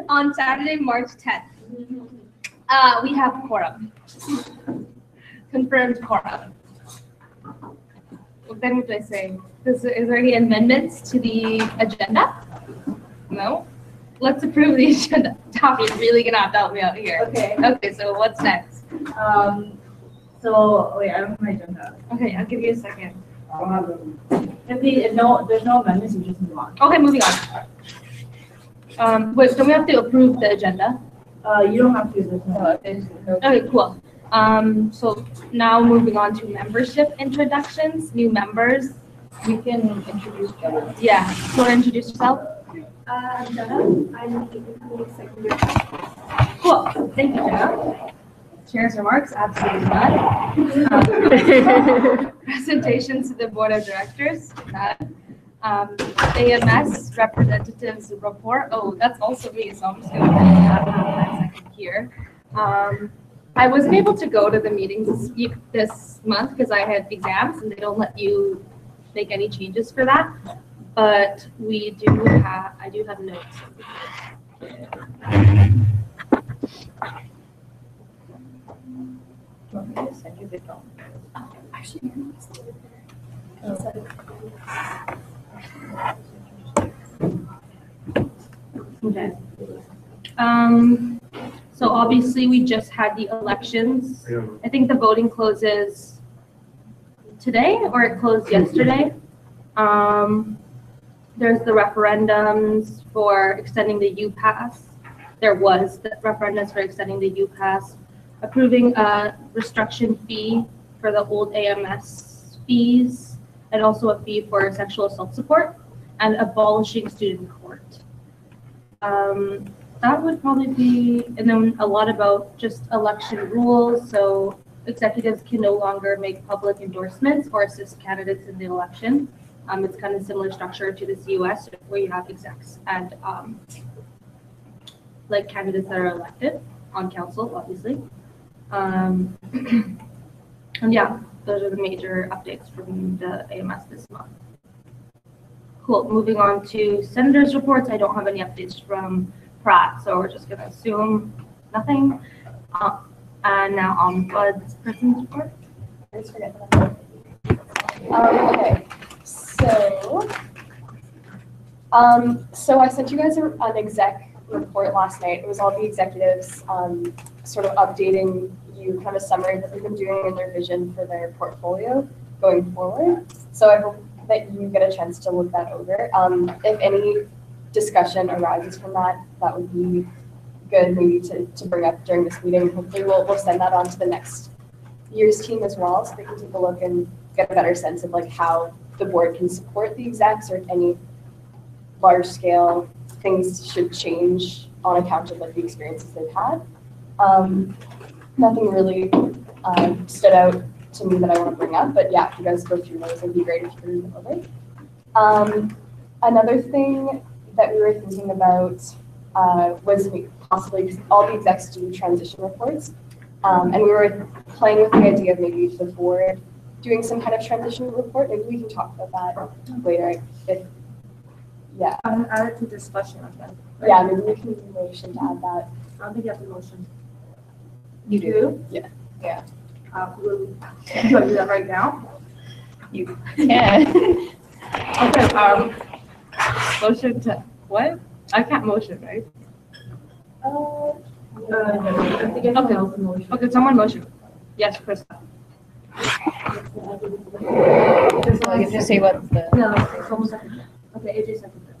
on Saturday, March 10th. We have quorum. Confirmed quorum. Then what do I say? Is there any amendments to the agenda? No? Let's approve the agenda. Tommy's really gonna have to help me out here. Okay. Okay, so what's next? So wait, I don't have my agenda. Okay, I'll give you a second. I don't have them. If there's no amendments, we just move on. Okay, moving on. Wait, don't we have to approve the agenda? You don't have to. Okay, cool. So now moving on to membership introductions, new members. We can introduce them. Yeah, you want to introduce yourself? I'm Jenna. I'm the second year. Cool, thank you, Jenna. Chair's remarks, absolutely none. Presentations to the board of directors, none. AMS representatives report. Oh, that's also me, so I'm just going to have that second here. I wasn't able to go to the meetings this month because I had exams and they don't let you make any changes for that. But I do have notes. Do you want me to send you the phone? Actually, Okay. So obviously we just had the elections. I think the voting closes today or it closed yesterday. There's the referendums for extending the U-Pass. There was the referendums for extending the U-Pass, approving a restriction fee for the old AMS fees, and also a fee for sexual assault support, and abolishing student court. That would probably be, and then a lot about just election rules. So executives can no longer make public endorsements or assist candidates in the election. It's kind of similar structure to this US where you have execs and like candidates that are elected on council, obviously. And yeah, those are the major updates from the AMS this month. Cool, moving on to senators' reports. I don't have any updates from Pratt, so we're just gonna assume nothing. And now ombudsperson's report. I just forget that. Okay, so I sent you guys an exec report last night. It was all the executives sort of updating you kind of summary of what they've been doing and their vision for their portfolio going forward. So I hope that you get a chance to look that over. If any discussion arises from that, that would be good maybe to bring up during this meeting. Hopefully we'll send that on to the next year's team as well, so they can take a look and get a better sense of like how the board can support the execs or if any large scale things should change on account of like the experiences they've had. Nothing really stood out to me that I want to bring up, but yeah, if you guys go through those, it'd be great if you could read them over. Another thing that we were thinking about was possibly, because all the execs do transition reports, and we were playing with the idea of maybe the board doing some kind of transition report. Maybe we can talk about that later. Yeah. Add it to discussion again. Right? Yeah, maybe we can do a motion to add that. I don't think you have the motion. You do? Yeah. Yeah. Do I do that right now? You can. Okay, motion to, what? I can't motion, right? I think I Okay. have the motion. Okay, someone motion. Yes, Krista. You have to say what the. No, someone second. Okay, AJ seconded.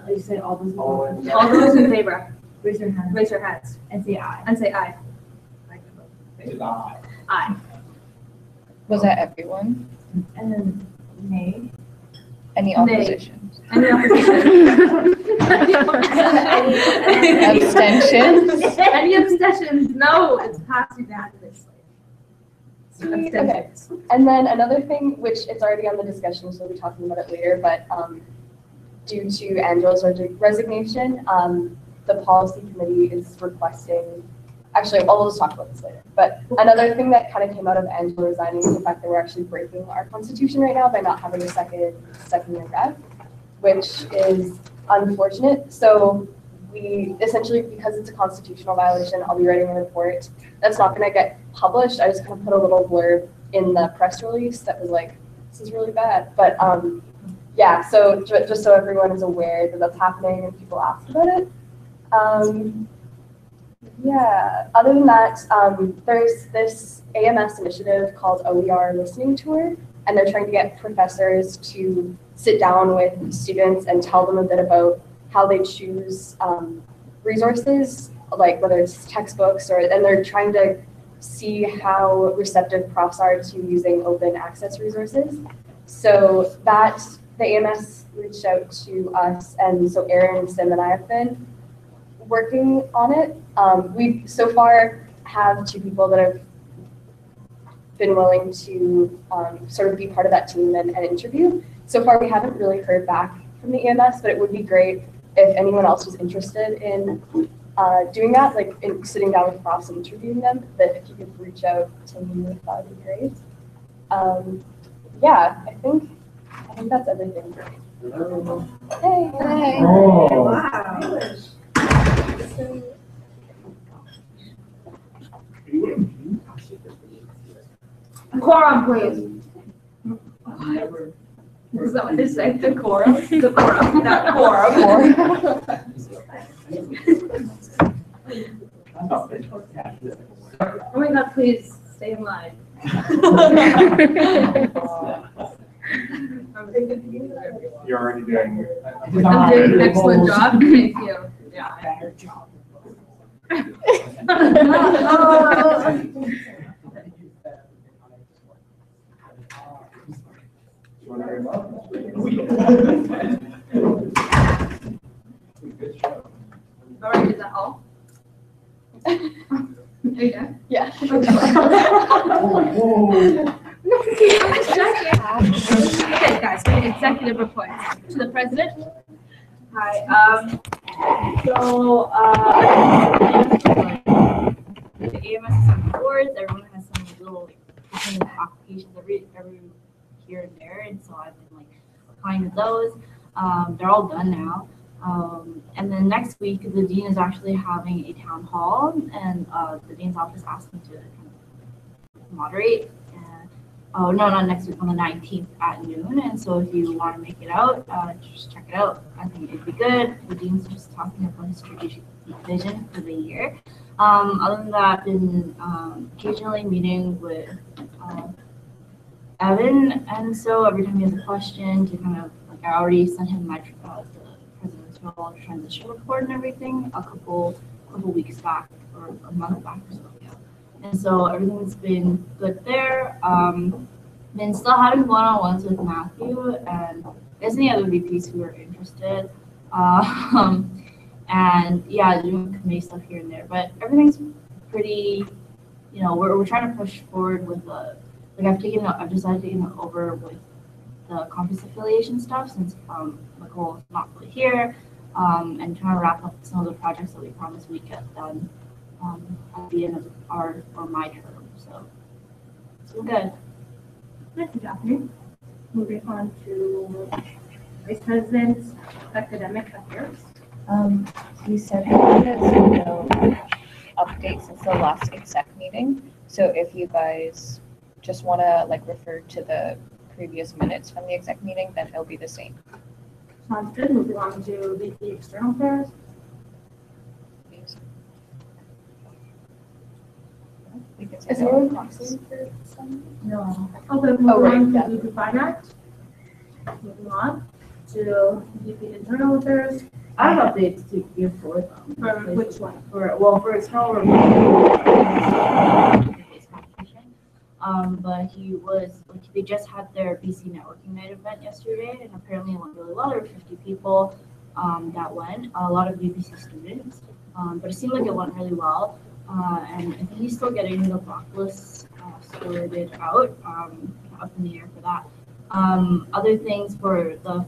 You say all those. All those in favor, Raise your hand. raise your hands And say aye. and say aye. Aye. Was that everyone? And then nay. Any Nay. opposition? Any opposition? Abstentions? Any abstentions? No, it's passed unanimously. Okay. And then another thing, which it's already on the discussion, so we'll be talking about it later, but due to Angela's resignation, the policy committee is requesting, actually, I'll just talk about this later, but another thing that kind of came out of Angela resigning is the fact that we're actually breaking our constitution right now by not having a second year rep, which is unfortunate. So we essentially, because it's a constitutional violation, I'll be writing a report that's not going to get published. I just kind of put a little blurb in the press release that was like, this is really bad. But yeah, so just so everyone is aware that that's happening and people ask about it. Yeah, other than that, there's this AMS initiative called OER Listening Tour, and they're trying to get professors to sit down with students and tell them a bit about how they choose resources, like whether it's textbooks and they're trying to see how receptive profs are to using open access resources. So the AMS reached out to us, and so Erin, Sim, and I have been working on it. We so far have 2 people that have been willing to sort of be part of that team and interview. So far, we haven't really heard back from the EMS, but it would be great if anyone else was interested in doing that, like in sitting down with profs and interviewing them, that if you could reach out to me, that would be great. Yeah, I think that's everything. Hey. Oh. Wow. Quorum, please. Is that what they say? The quorum? The quorum, not quorum. Oh my God, please stay in line. You're already doing. I'm doing an excellent job. Thank you. Yeah. Better job. All right, is that all? Are you done? Yeah. Okay, guys, so executive reports to the president. Hi, The AMS is on boards, everyone has some little like applications every here and there, and so I've been like applying to those. They're all done now. And then next week, the dean is actually having a town hall, and the dean's office asked me to kind of moderate. Oh, no, not next week, on the 19th at noon. And so if you want to make it out, just check it out. I think it'd be good. The dean's just talking about his strategic vision for the year. Other than that, been occasionally meeting with Evan. And so every time he has a question, to kind of, like, I already sent him my the president's role transition report and everything a couple weeks back, or a month back or so. And so everything's been good there. Been still having one-on-ones with Matthew and there's any other VPs who are interested. And yeah, doing committee stuff here and there. But everything's pretty, we're trying to push forward with I've decided to take it over with the conference affiliation stuff since Nicole is not really here, and trying to wrap up some of the projects that we promised we'd get done at the end of my term. So it's been good. Thank you, Daphne. Moving on to Vice President's Academic Affairs. You said that there's no update since the last exec meeting. So if you guys just want to refer to the previous minutes from the exec meeting, then it'll be the same. Sounds good. Moving on to VP External Affairs. Is anyone proxy for some? No. Okay, moving on to VP Finance. Moving on to VP Internal Affairs. I have updates to give forth. For which one? For external review. But they just had their BC Networking Night event yesterday, and apparently it went really well. There were 50 people that went, a lot of UBC students, but it seemed like it went really well. And I think he's still getting the blacklist sorted out, up in the air for that. Other things for the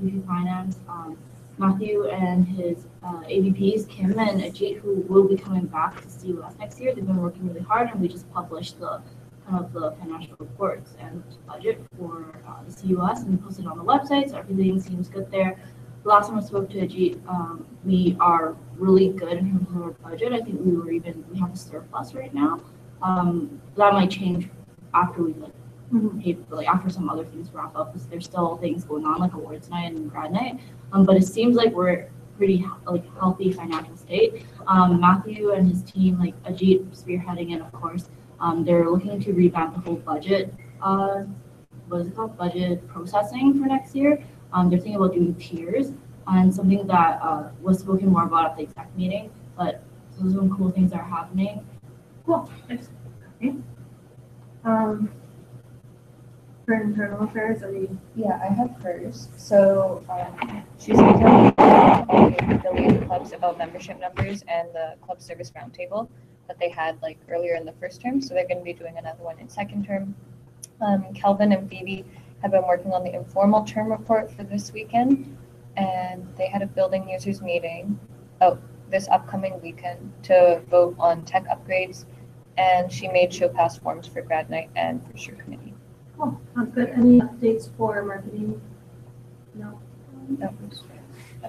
VP Finance, Matthew and his AVPs, Kim and Ajit, who will be coming back to CUS next year. They've been working really hard, and we just published the financial reports and budget for the CUS and posted on the website, so everything seems good there. last time I spoke to Ajit, we are really good in terms of our budget. I think we have a surplus right now. That might change after we after some other things wrap up, because there's still things going on like awards night and grad night. But it seems like we're pretty healthy financial state. Matthew and his team, like Ajit spearheading it, of course, they're looking to revamp the whole budget. What is it called? Budget processing for next year. They're thinking about doing tiers, and something that was spoken more about at the exec meeting. But those are some cool things that are happening. Cool. Thanks. Okay. For internal affairs, are we? Yeah, I have hers. So she's going to tell me the Liaison Clubs about membership numbers and the club service roundtable that they had like earlier in the first term. So they're going to be doing another one in second term. Kelvin and Phoebe have been working on the informal term report for this weekend, and they had a building users meeting this upcoming weekend to vote on tech upgrades, and she made show pass forms for grad night and for sure committee. Cool. Sounds good. Any updates for marketing? No. That was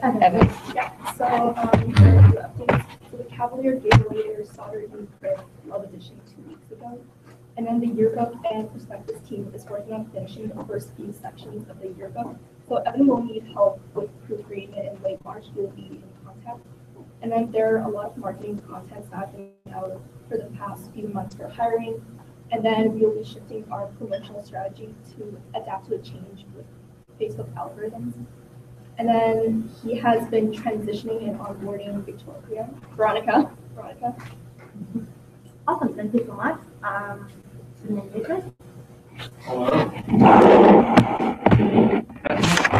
Evan. Yeah, so updates. So the Cavalier gave away their Solder and Print Love Edition 2 weeks ago. And then the yearbook and prospectus team is working on finishing the first few sections of the yearbook. So Evan will need help with proofreading it in late March. He will be in contact. And then there are a lot of marketing contents that have been out for the past few months for hiring. And then we'll be shifting our promotional strategy to adapt to a change with Facebook algorithms. And then he has been transitioning and onboarding Veronica. Awesome. Thank you so much. Hello.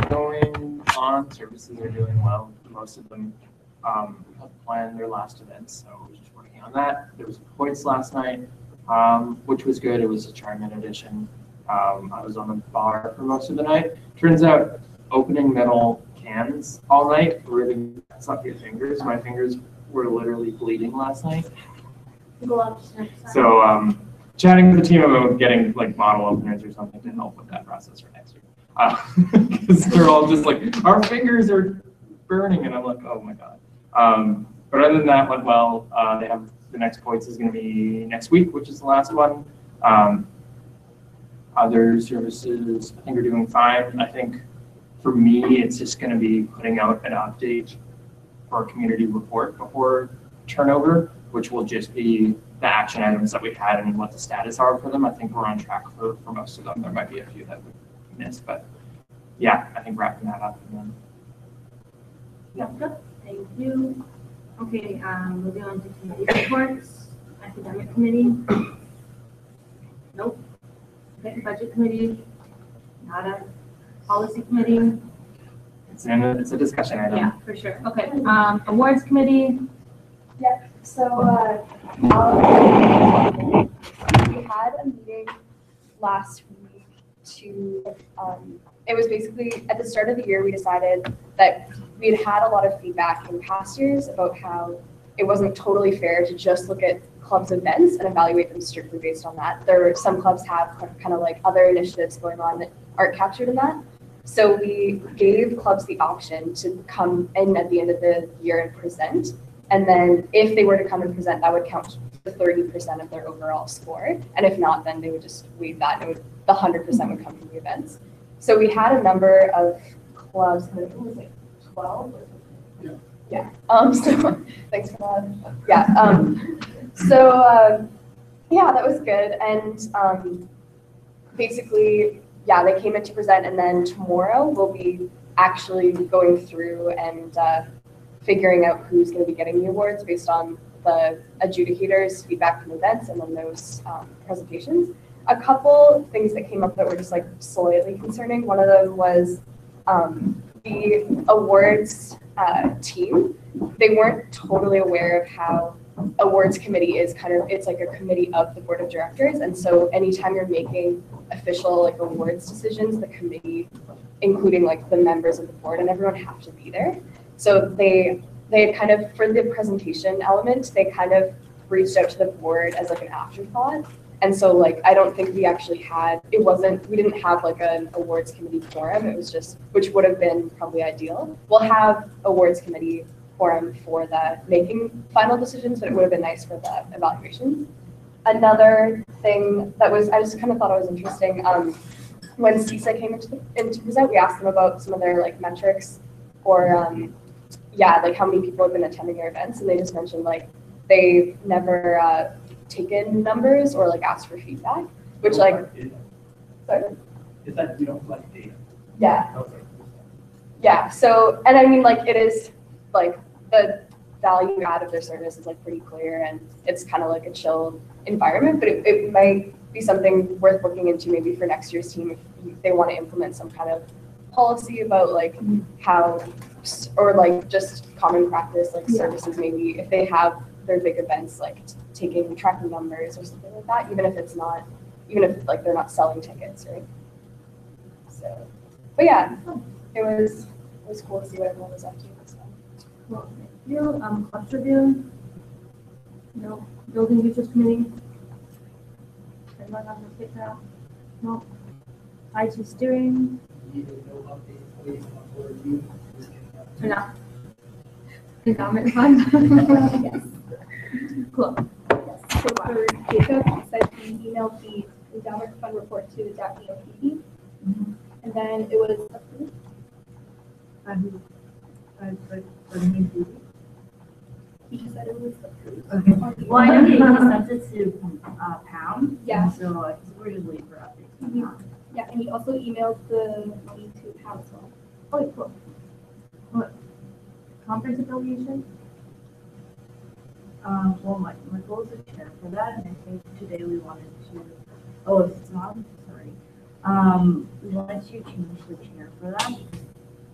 Going on, services are doing well. Most of them have planned their last events, so we're just working on that. There was points last night, which was good. It was a Charmin edition. I was on the bar for most of the night. Turns out opening metal cans all night really suck your fingers. My fingers were literally bleeding last night. So chatting with the team about getting like bottle openers or something to help with that process for next year. Because they're all just like, our fingers are burning, and I'm like, oh my god. But other than that, went well. They have the next points is going to be next week, which is the last one. Other services, I think, are doing fine. I think for me, it's just going to be putting out an update for a community report before turnover, which will just be the action items that we had and what the status are for them. I think we're on track for most of them. There might be a few that we missed, but yeah, I think wrapping that up. And then, yeah. Good. Thank you. Okay, moving on to committee reports. Academic committee. Nope. Okay, budget committee. Nada. Policy committee. It's a discussion item. Yeah, for sure. Okay. Awards committee. Yep. So we had a meeting last week to, it was basically at the start of the year, we decided that we had had a lot of feedback in past years about how it wasn't totally fair to just look at clubs' events and evaluate them strictly based on that. Some clubs have kind of like other initiatives going on that aren't captured in that. So we gave clubs the option to come in at the end of the year and present. And then if they were to come and present, that would count to 30% of their overall score. And if not, then they would just waive that. And the 100% would come from the events. So we had a number of clubs, I think it was like 12 or something. Yeah. So thanks for that. Yeah. Yeah, that was good. And basically, yeah, they came in to present, and then tomorrow we'll be actually going through and figuring out who's going to be getting the awards based on the adjudicators' feedback from events and then those presentations. A couple things that came up that were just like slightly concerning. One of them was the awards team. They weren't totally aware of how awards committee is it's like a committee of the board of directors. And so anytime you're making official like awards decisions, the committee, including like the members of the board and everyone, have to be there. So they had kind of, for the presentation element, they kind of reached out to the board as like an afterthought. And so like, I don't think we actually had, we didn't have like an awards committee forum. It was just, which would have been probably ideal. We'll have awards committee forum for the making final decisions, but it would have been nice for the evaluations. Another thing that was, I just kind of thought it was interesting, when CISA came into present, we asked them about some of their like metrics or like how many people have been attending your events, and they just mentioned like they've never taken numbers or like asked for feedback, which like, sorry. Is that you don't collect data? Yeah. Okay. Yeah, so, and I mean, like, it is, like, the value add of their service is, like, pretty clear, and it's kind of like a chill environment, but it might be something worth looking into maybe for next year's team if they want to implement some kind of policy about, like, how, or, like, just common practice, like, services, maybe, if they have their big events, like, tracking numbers or something like that, even if it's not, even if, like, they're not selling tickets, right? So, but yeah, it was cool to see what everyone was up to. So. Well, cluster view, building users committee. Everyone on the picture? No. IT steering. Enough. Endowment fund. Yes. Cool. Yes. So for Jacob, he said he emailed the endowment fund report to Daphne OPP, and then it was approved. He just said it was approved. Okay. Well, I know he sent it to Pam. Yeah. So we're just waiting for updates. on that. Yeah, and he also emailed the money to Pam as well. Oh, cool. What? Conference affiliation? Well, my goal is to chair for that, and I think today we wanted to, oh, if it's not, sorry. We wanted to change the chair for that.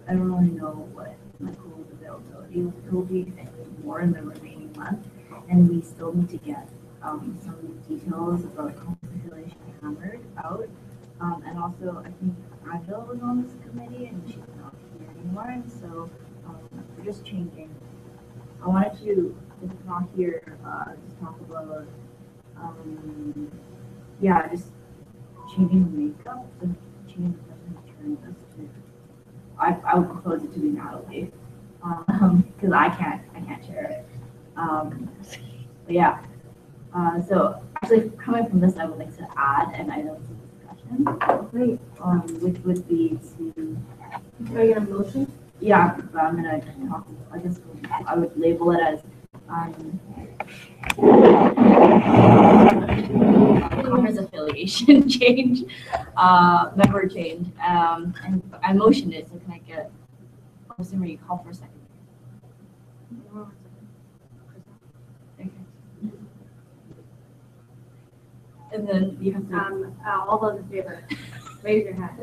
I don't really know what my goal's availability will be more in the remaining month, and we still need to get some details about conference affiliation hammered out. And also, I think Angela was on this committee, and she's not here anymore, and so we're just changing. I wanted to, if not here, just talk about, just changing the makeup, so changing the person who turned this to. I would propose it to be Natalie, because I can't chair it. But yeah, so actually coming from this, I would like to add an item to discussion. Great. Which would be to. Are you gonna motion? Yeah, but I'm gonna talk. I guess I would label it as conference affiliation change, member change, and I motioned it. So can I get? Austin, will you call for a second? Okay. And then you have to. All those in favor, raise your hand.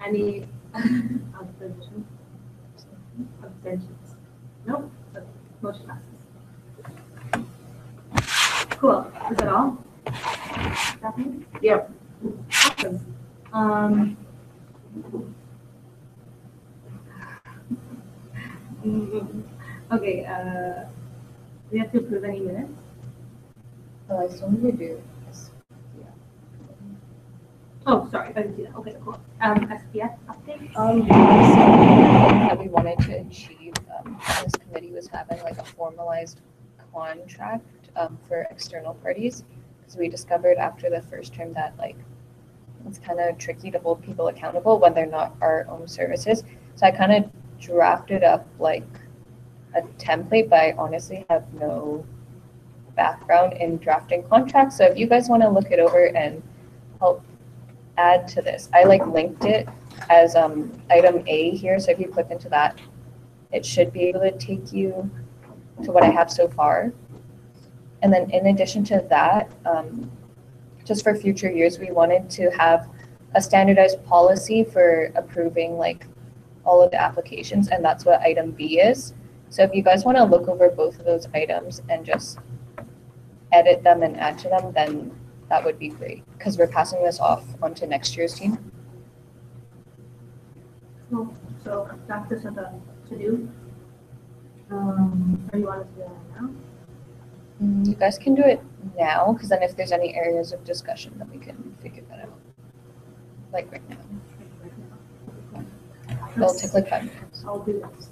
Any opposition? Abstentions? Nope. Okay. Motion passes. Cool. Is that all? Stephanie? Yep. Awesome. Okay. We have to approve any minutes. Oh, I still need to do this. Oh, sorry, I didn't see that. Okay, cool. SPF updates? That we wanted to achieve, this committee was having like a formalized contract for external parties, because we discovered after the first term that like it's kind of tricky to hold people accountable when they're not our own services. So I kind of drafted up like a template, but I honestly have no background in drafting contracts. So if you guys want to look it over and help add to this, I like linked it as item A here. So if you click into that, it should be able to take you to what I have so far. And then in addition to that, just for future years, we wanted to have a standardized policy for approving like all of the applications, and that's what item B is. So if you guys want to look over both of those items and just edit them and add to them, then that would be great, because we're passing this off onto next year's team. Cool. So that's just a to do. Or you want us to do that now? You guys can do it now, because then if there's any areas of discussion, then we can figure that out. Like right now. It'll take like 5 minutes. I'll do this.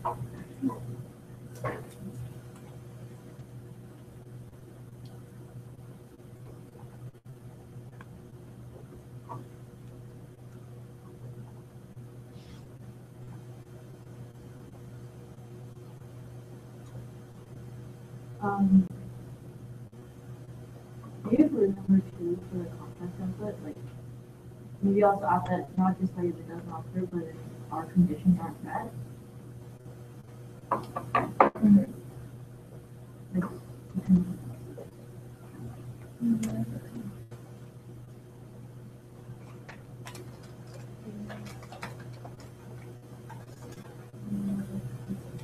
Maybe if we remember too for the contact template, like maybe also add that not just like if it doesn't offer, but if our conditions aren't met. Mhm. Like, we can-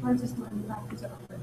Why is this not in the back? Is it up there?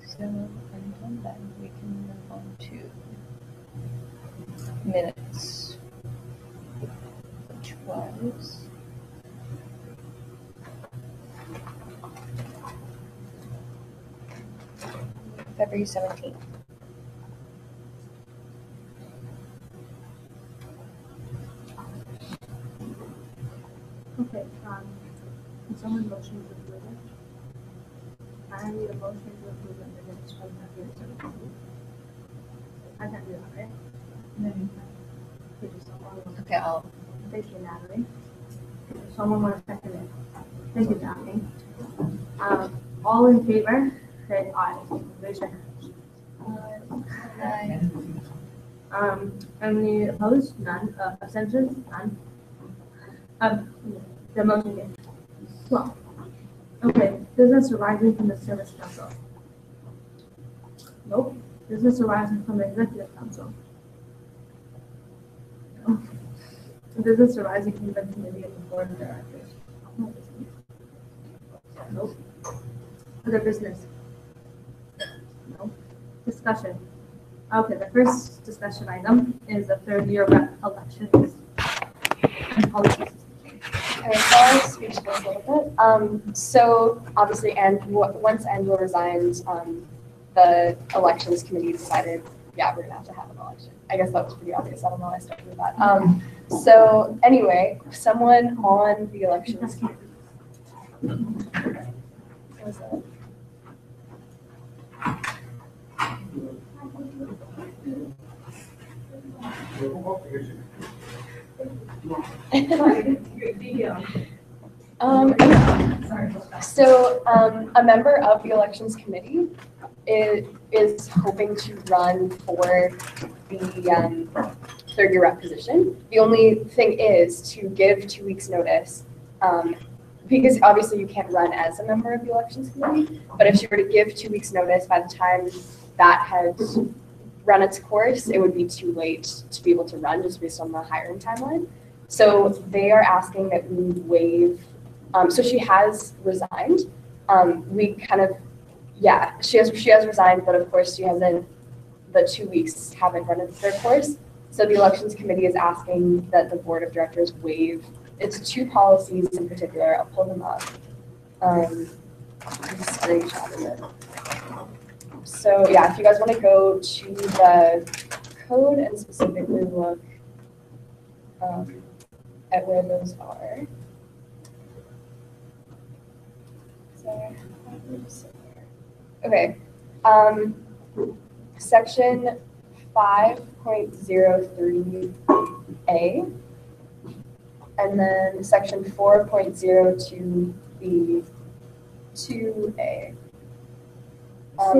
So, and then we can move on to minutes, which was February 17th. Okay, can someone motion to approve it? I need a motion to approve the minutes from February 17th. I can do that, right? No, you can. Okay, just someone. Okay, I'll, Thank you, Natalie. Someone want to second it? Thank you, Daphne. All in favor, say aye. Raise your hand. Any opposed? None. Abstentions? None. The motion is 12. Okay, business arising from the service council. Nope. Business arising from the executive council. No. Business arising from the committee of the board of directors. Nope. Other business. No. Discussion. Okay, the first discussion item is the third year rep elections and policies. Okay, so I'll speak to this a little bit. So obviously, once Angela resigned, the elections committee decided, yeah, we're gonna have to have an election. I guess that was pretty obvious. I don't know why I started with that. So anyway, someone on the elections. What was that? So a member of the elections committee is hoping to run for the third year rep position. The only thing is to give 2 weeks notice, because obviously you can't run as a member of the elections committee, but if she were to give 2 weeks notice, by the time that had run its course, it would be too late to be able to run just based on the hiring timeline. So they are asking that we waive, so she has resigned. We kind of, yeah, she has resigned, but of course she hasn't, the 2 weeks haven't run its their course. So the elections committee is asking that the board of directors waive, it's 2 policies in particular, I'll pull them up. Screenshot of it. So yeah, if you guys want to go to the code and specifically look at where those are. Okay, section 5.03A, and then section 4.02B2A.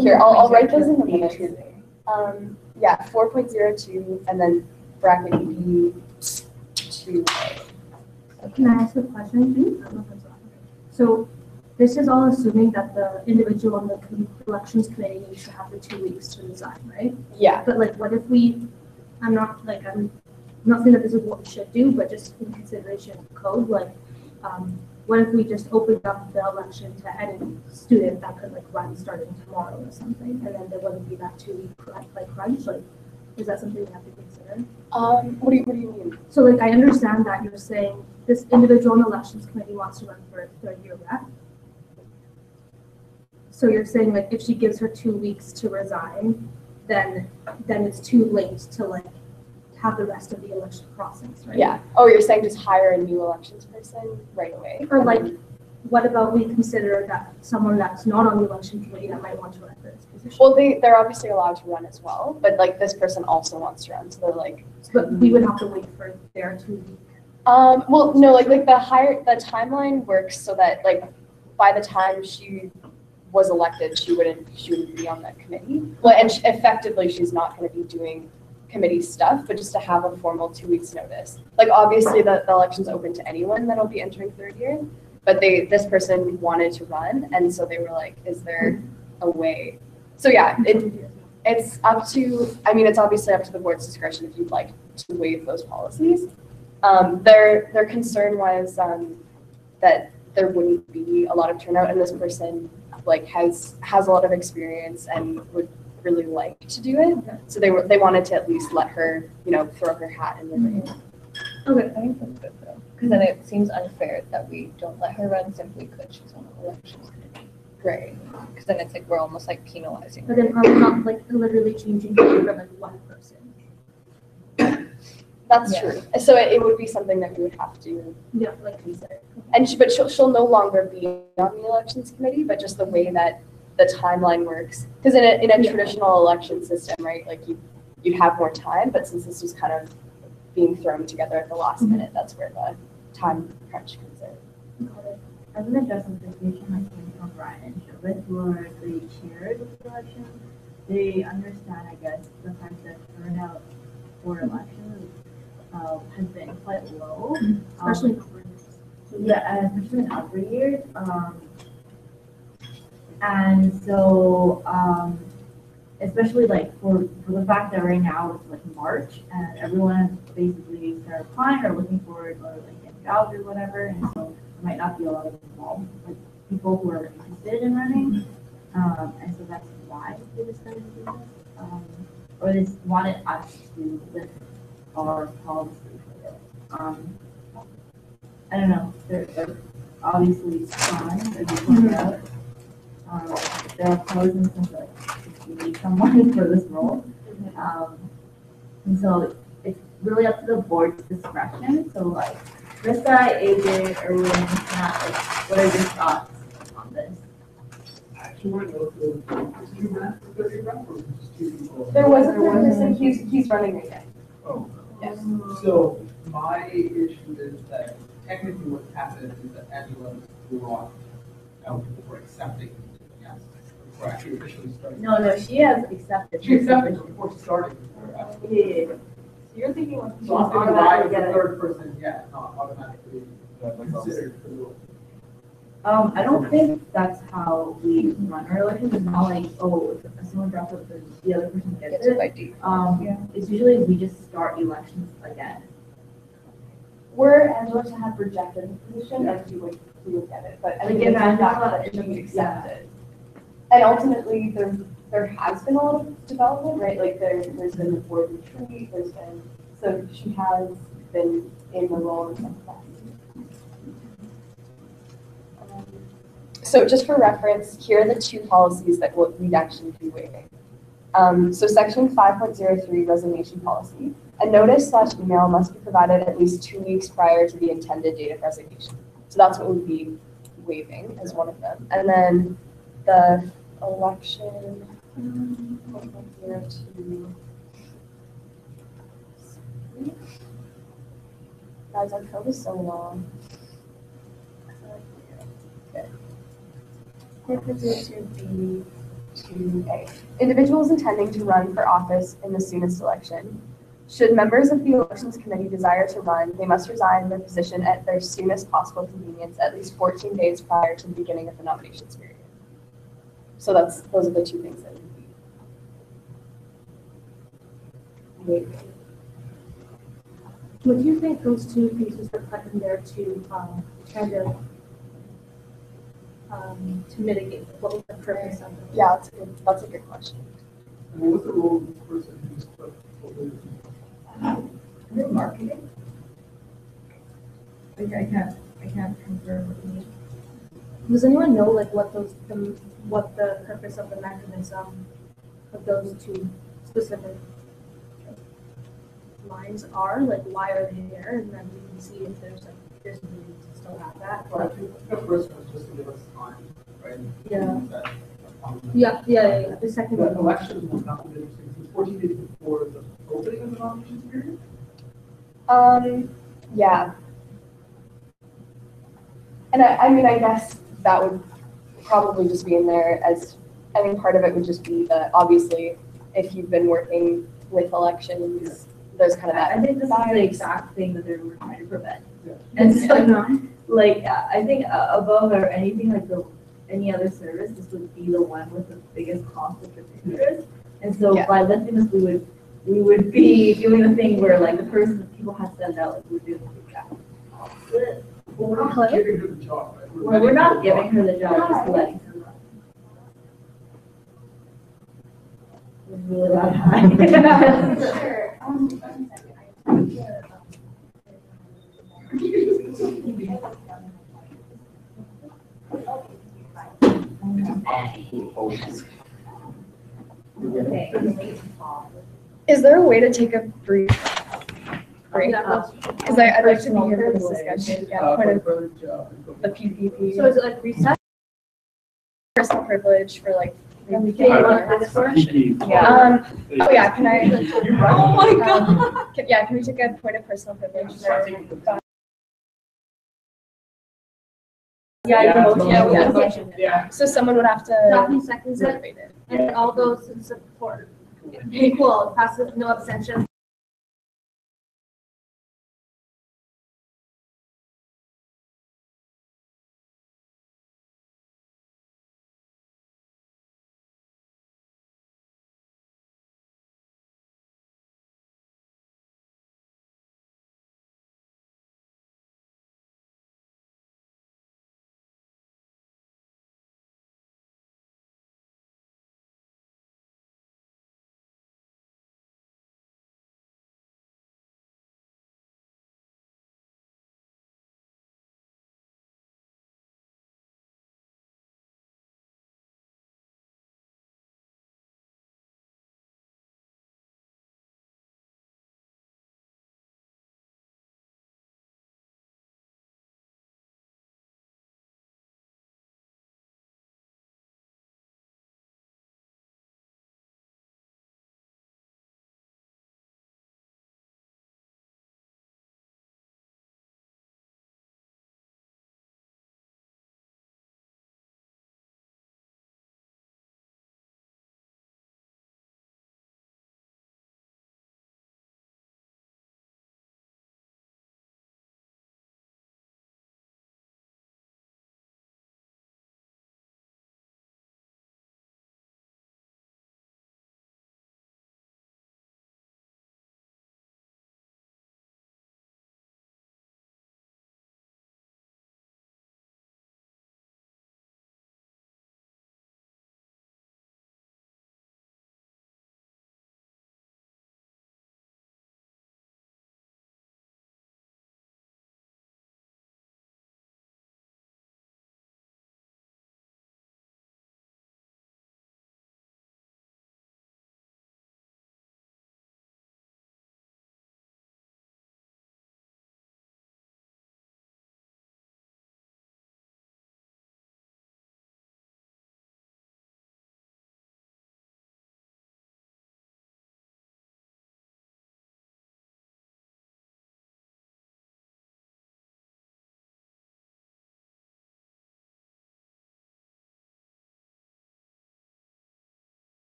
Here, I'll write those in the minutes. Yeah, 4.02 and then bracket B2A. Can I ask a question? So this is all assuming that the individual on the elections committee needs to have the 2 weeks to resign, right? Yeah, But like, what if I'm not saying that this is what we should do, but just in consideration of code, like, what if we just opened up the election to any student that could like run starting tomorrow or something, and then there wouldn't be that 2 week crunch, like, is that something we have to consider? what do you mean? So like, I understand that you're saying this individual on the elections committee wants to run for a third-year rep. So you're saying like, if she gives her 2 weeks to resign, then it's too late to like have the rest of the election process, right? Yeah. Oh, you're saying just hire a new elections person right away? Or like, what about we consider that someone that's not on the election committee that might want to run for this position? Well, they're obviously allowed to run as well, but like this person also wants to run, so they're like. But we would have to wait for their 2 weeks. Well, no, like the timeline works so that like by the time she was elected, she wouldn't be on that committee. Well, and effectively, she's not going to be doing committee stuff, but just to have a formal 2 weeks notice. Like obviously the election's open to anyone that'll be entering third year, but this person wanted to run, and so they were like, is there a way? So yeah, it's up to, I mean, it's obviously up to the board's discretion if you'd like to waive those policies. Their concern was that there wouldn't be a lot of turnout, and this person like has a lot of experience and would really like to do it. So they wanted to at least let her, throw her hat in the ring. Okay. I think that's good though, because then it seems unfair that we don't let her run simply because she's on the elections committee. Right. Because then it's like we're almost like penalizing But her. then are we not like literally changing it for like one person? That's Yeah. true. So it would be something that we would have to Yeah, like consider. And but she'll no longer be on the elections committee, but just the way that the timeline works. Because in a Yeah. traditional election system, right, like you'd have more time, but since this was kind of being thrown together at the last minute, that's where the time crunch comes in. Got it. As an justification, I came from Brian and Shobit, who are the chairs of the election. They understand, I guess, the fact that turnout for elections has been quite low. Especially Yeah, especially in other years. And so, especially like for the fact that right now it's like March and everyone has basically started applying or looking forward or like getting jobs or whatever, and so there might not be a lot of involved like people who are interested in running. And so that's why they decided to do this. Or they just wanted us to lift our policy for this. I don't know, they're obviously fine, as you pointed out. There are pros and cons, like, if you need someone for this role. And so it's really up to the board's discretion. So like, Krista, AJ, Erwin, Matt, like, what are your thoughts on this? Actually, we're going to go through 2 minutes to 30 rounds, or just 2 people? There was a third person, he's running right now. Oh. Yes. So my issue is that technically what happened is that Angela was brought out before accepting, yes, before actually officially starting. No, she has accepted. She accepted before starting. Yeah. So you're thinking when So I'm thinking why is the third person, yeah, not automatically considered for the role. I don't think that's how we run our elections. It's not like, oh, if someone drops out, the other person gets It's by it. default. It's usually we just start elections again. Were Angela to have rejected the position, and we would get it, but I think if Angela, if she accepted. And ultimately, there has been a lot of development, right? Like there's been the board retreat, so she has been in the role in some capacity. So just for reference, here are the 2 policies that we'd actually be waiving. So section 5.03 resignation policy. A notice/email must be provided at least 2 weeks prior to the intended date of resignation. So that's what we'd be waiving as one of them. And then the election 5.02. Guys, our code is so long. Okay. 4.02B2A. Individuals intending to run for office in the soonest election Should members of the elections committee desire to run, they must resign their position at their soonest possible convenience, at least 14 days prior to the beginning of the nominations period. So those are the two things that would be. What do you think those two pieces are put in there to kind of to mitigate? What was the purpose of it? Yeah, that's a good question. And what was the role of this person who's put over Is it marketing? Like, I can't confirm with me. Does anyone know like what the purpose of the mechanism of those two specific lines are? Like why are they there? And then we can see if there's a need to still have that. Well, I think the first one was just to give us time, right? Yeah. That, Yeah. The second The one. election was not the interesting, it was 14 days before the opening of the nominations period. Yeah. And I mean, I guess that would probably just be in there as, I mean, part of it would just be that obviously if you've been working with elections, there's kind of that. I think this is the exact thing that they were trying to prevent. Yeah. And so, like, I think above or anything like any other service, this would be the one with the biggest conflict of interest. And so Yeah. by lifting this, we would be doing the thing where like the person that people have sent out, like we're doing the exact opposite. Well, we're not giving her the job, right? Well, we're not giving her the job, just letting her run. It was really that high. Sure. Is there a way to take a brief break? Yeah. Because I'd like to be here for this discussion. Yeah, point of privilege, the PPP. So is it like reset? Personal privilege for like. And we maybe can 10 run minutes. this first? Yeah. Oh yeah, can I? Oh my God. Can we take a point of personal privilege? for- Yeah. So someone would have to Daphne seconds it, motivate it. and all those in support. Equal, passes, no abstentions.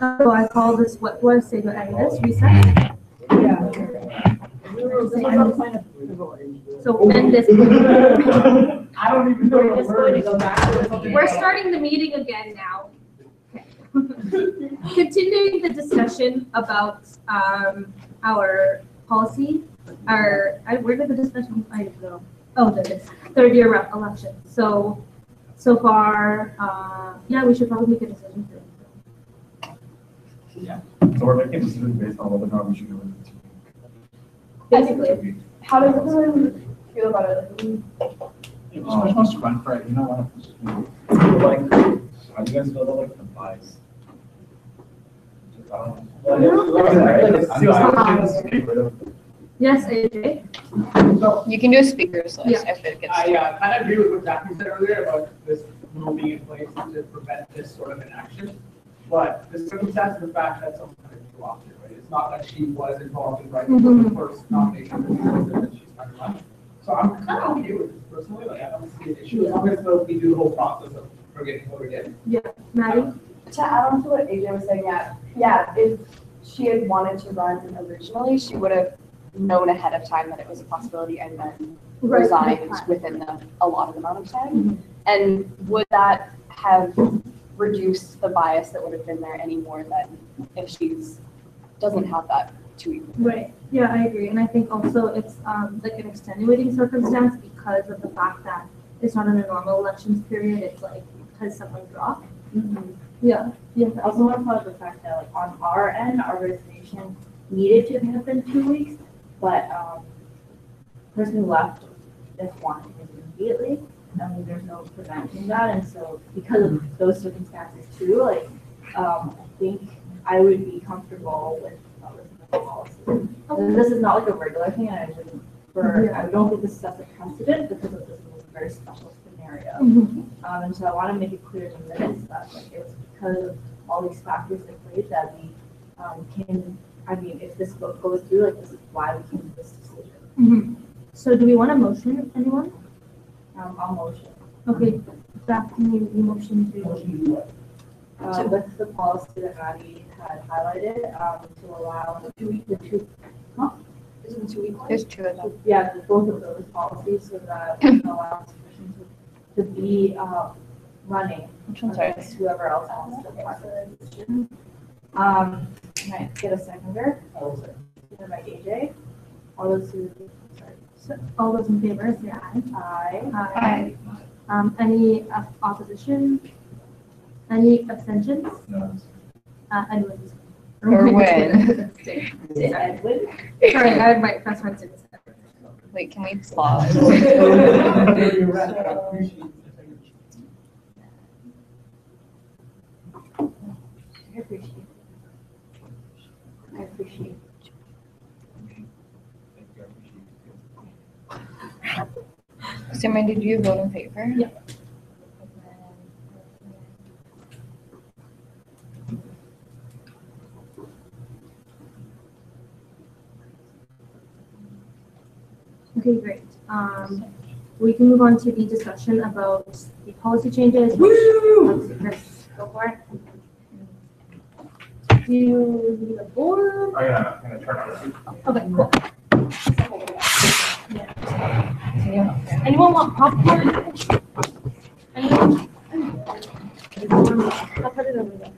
So I call this, what do I say to end this, recess? So end this. I don't even know. We're just going to go back to the meeting. We're starting the meeting again now. Okay. Continuing the discussion about our policy, where did the discussion item go? Oh, there it is, third year rep election. So far, yeah, we should probably make a decision soon. So we're making decisions based on whether or not we should do it. Basically, how does everyone feel about it? If someone wants to run for it, you know what? Like, how do you guys feel about like the bias? Yes, AJ? You can do a speakers list Yeah. if it gets. I kind of agree with what Jackie said earlier about this rule being in place to prevent this sort of inaction. But the circumstance of the fact that someone had to go after, right? It's not that she was involved in writing the first nomination that she's trying to run. So I'm kind of okay with this personally. Like, I don't see an issue as long as we do the whole process of her getting voted in. Yeah, Maddie? To add on to what AJ was saying, yeah, if she had wanted to run originally, she would have known ahead of time that it was a possibility and then resigned within a allotted amount of time. And would that have reduced the bias that would have been there any more than if she's doesn't have that 2 week? Right, yeah, I agree, and I think also it's like an extenuating circumstance because of the fact that it's not in a normal elections period, it's like because someone dropped. Yeah, yeah. I also want to point out the fact that like on our end, our resignation needed to have been 2 weeks, but the person who left just wanted to leave immediately. I mean, there's no preventing that, and so because of those circumstances too, like I think I would be comfortable with the policy. And this is not like a regular thing, and I don't think this sets a precedent because of this was a very special scenario. And so I want to make it clear in the minutes that like it was because of all these factors at play that we if this vote goes through, like this is why we came to this decision. So do we want a motion, anyone? I'll motion. Okay, Beth, can you motion to? With the policy that Maddie had highlighted, to allow the 2 week, Is it the 2 week one? There's two of them. yeah, both of those policies so that we can allow this person to be running Which one's ours? against whoever else wants to run. Can I get a seconder? Seconded by AJ. All those who, sorry. So, all those in favor, say aye. Aye. Any opposition? Any abstentions? No. Edwin. Erwin. Edwin? Sorry, I might press my to this. Wait, can we pause? I appreciate it. Simran, did you vote in favor? Yeah. Okay, great. We can move on to the discussion about the policy changes. Chris, go for it. Do you need a board? Oh yeah, I'm gonna turn on Okay, cool. Anyone want popcorn? Anyone? I'll put it over there.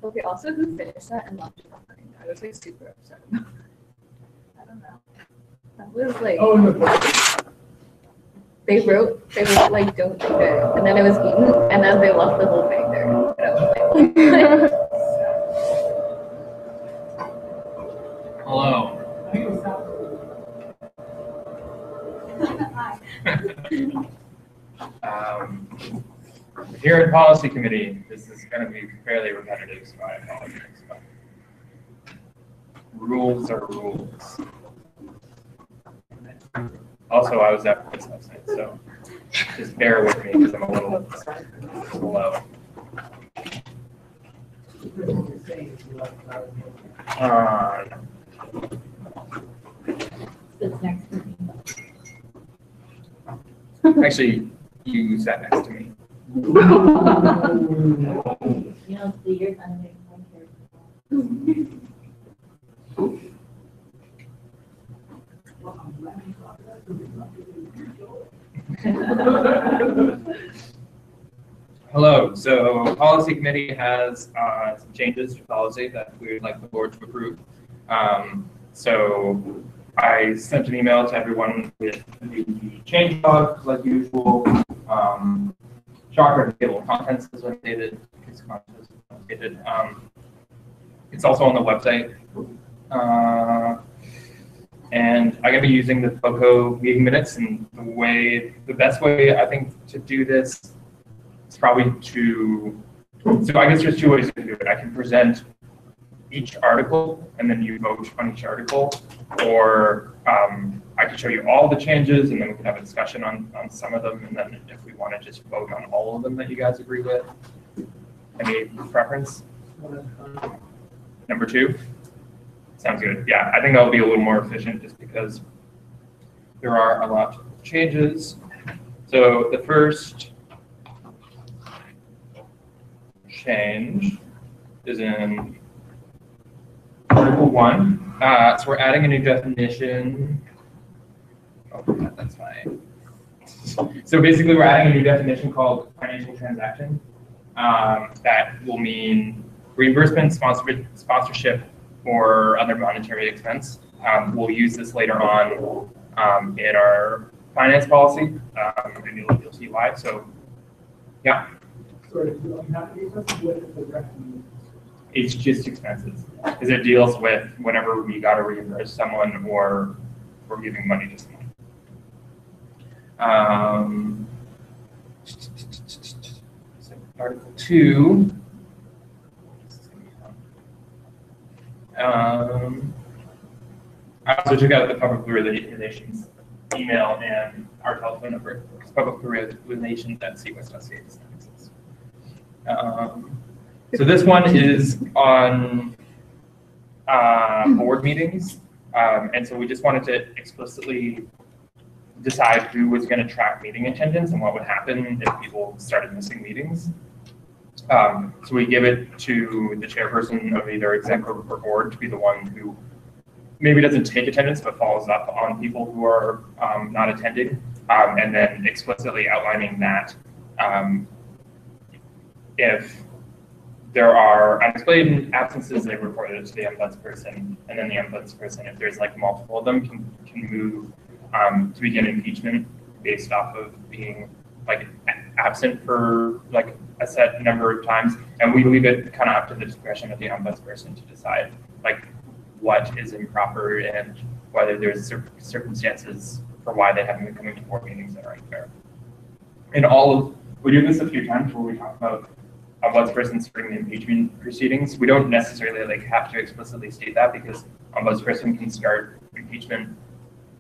Okay, also who finished that and left it behind? I was like super upset. I don't know. That was like, Oh, no. they wrote like, don't do it. And then it was eaten, and then they left the whole thing there. And I was like, Hello. Here in policy committee, this is going to be fairly repetitive, so I apologize. But rules are rules. Also, I was at this last night, so just bear with me because I'm a little slow. It's next to me. Actually, you sat next to me. You know, the years I'm making one here. Hello, so policy committee has some changes to policy that we would like the board to approve. So I sent an email to everyone with the change logs like usual. Shocker, the table of contents is updated. It's also on the website. And I'm gonna be using the FOCO meeting minutes, and the best way I think to do this is probably so I guess there's two ways to do it. I can present each article and then you vote on each article, or I can show you all the changes and then we can have a discussion on some of them, and then if we want to just vote on all of them that you guys agree with. Any preference? Number two? Sounds good. Yeah, I think that'll be a little more efficient just because there are a lot of changes. So the first change is in Article 1. So we're adding a new definition. Oh, that's fine. So basically, we're adding a new definition called financial transaction. That will mean reimbursement, sponsorship, or other monetary expense. We'll use this later on in our finance policy, and you'll see why. So, yeah. It's just expenses, because it deals with whenever we got to reimburse someone or we're giving money to someone. So Article 2. I also took out the public relations email and our telephone number, because public relations at CWest.ca does not exist. So this one is on board meetings, and so we just wanted to explicitly decide who was going to track meeting attendance and what would happen if people started missing meetings. So we give it to the chairperson of either exec or board to be the one who maybe doesn't take attendance but follows up on people who are not attending, and then explicitly outlining that if there are unexplained absences, they report it to the ombudsperson, and then the ombudsperson, if there's like multiple of them, can move to begin impeachment based off of being like absent for like a set number of times, and we leave it kind of up to the discretion of the ombudsperson to decide like what is improper and whether there's circumstances for why they haven't been coming to board meetings that are unfair. And we do this a few times where we talk about ombudsperson starting the impeachment proceedings. We don't necessarily like have to explicitly state that, because ombudsperson can start impeachment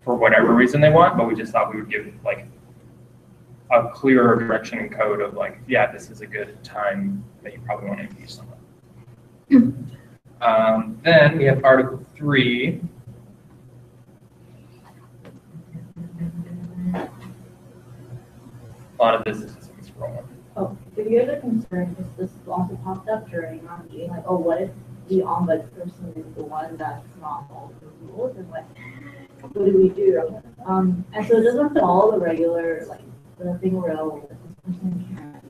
for whatever reason they want, but we just thought we would give like a clearer direction and code of like, yeah, this is a good time that you probably want to impeach someone. Then we have Article 3. A lot of this is just scrolling. Oh, if you guys are concerned, this also popped up during our meeting, like, oh, what if the ombudsperson is the one that's not following the rules, and what do we do? And so it doesn't follow the regular, like, the thing where, oh, this person can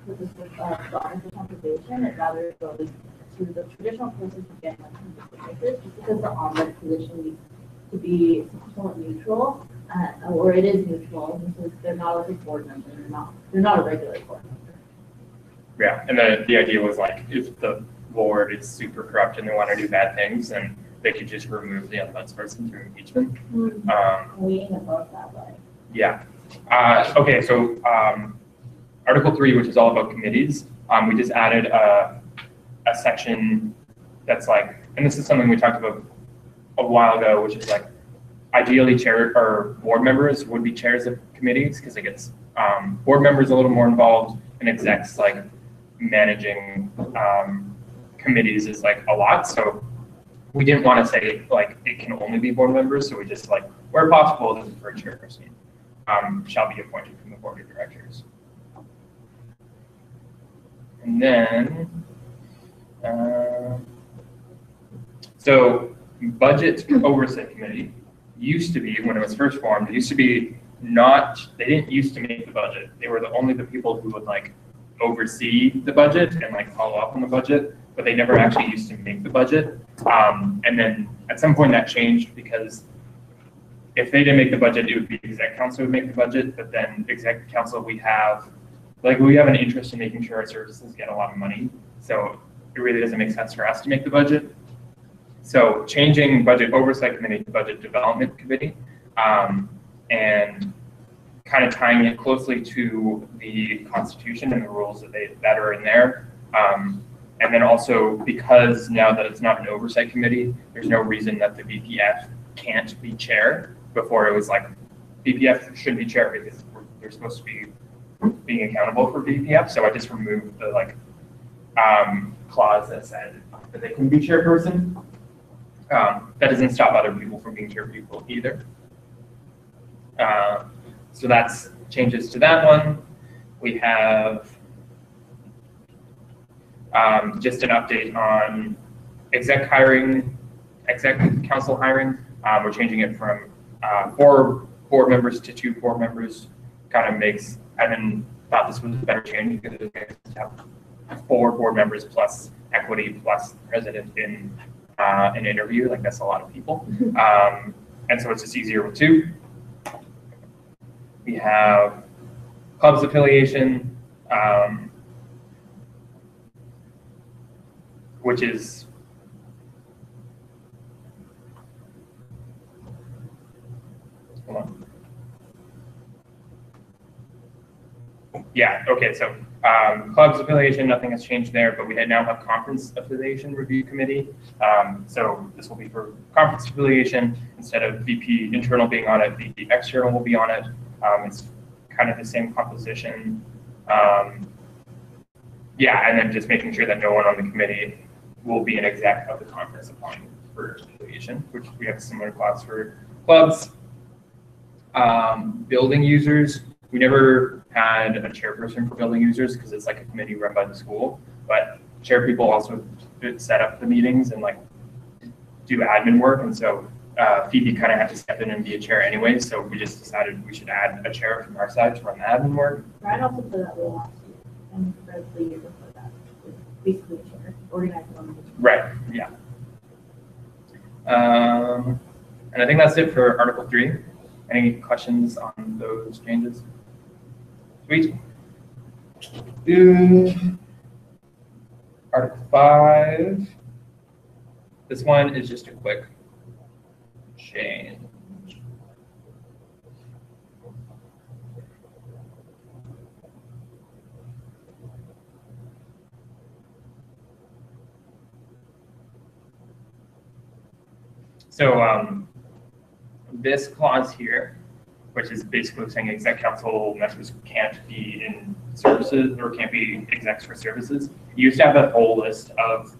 put this daughter for compensation. It rather goes to the traditional process of getting like this, just because the ombuds position needs to be somewhat neutral, or it is neutral, because they're not like a board member, they're not a regular board member. Yeah, and the idea was like, if the board is super corrupt and they want to do bad things, then they could just remove the ombudsperson through impeachment. We ain't above that, but. Yeah. Okay, so Article 3, which is all about committees, we just added a section that's like, and this is something we talked about a while ago, which is like, ideally chair or board members would be chairs of committees, because it gets board members a little more involved, and execs like managing committees is like a lot. So we didn't want to say like it can only be board members, so we just like, where possible, this is for a chairperson, shall be appointed from the board of directors. And then, so budget oversight committee. used to be, when it was first formed, it used to be not, they didn't used to make the budget. They were only the people who would like oversee the budget and like follow up on the budget, but they never actually used to make the budget. And then at some point that changed because if they didn't make the budget, it would be exec council would make the budget, but then exec council, we have an interest in making sure our services get a lot of money. So it really doesn't make sense for us to make the budget. So changing budget oversight committee to budget development committee, and kind of tying it closely to the Constitution and the rules that are in there. And then also because now that it's not an oversight committee, there's no reason that the BPF can't be chair. Before it was like BPF should be chair because they're supposed to be being accountable for BPF. So I just removed the clause that said that they can be chairperson. That doesn't stop other people from being chairpeople either. So that's changes to that one. We have just an update on exec council hiring. We're changing it from 4 board members to 2 board members. Kind of makes, Evan thought this was a better change because it was to have 4 board members plus equity plus the president in an interview. Like that's a lot of people. And so it's just easier with 2. We have clubs affiliation, which is hold on. Yeah, okay, so clubs affiliation, nothing has changed there, but we now have conference affiliation review committee. So this will be for conference affiliation. Instead of VP internal being on it, VP external will be on it. It's kind of the same composition. Yeah, and then just making sure that no one on the committee will be an exec of the conference applying for affiliation, which we have a similar clause for clubs. Building users, we never had a chairperson for building users because it's like a committee run by the school, but chair people also set up the meetings and like do admin work. And so Phoebe kind of had to step in and be a chair anyway. So we just decided we should add a chair from our side to run the admin work. Brad also did that role last year, and Fred the year before that, with basically a chair, organizing on the meeting. Right, yeah. And I think that's it for Article 3. Any questions on those changes? Sweet. Article 5. This one is just a quick change. So this clause here, which is basically saying exec council members can't be in services or can't be execs for services. You used to have a whole list of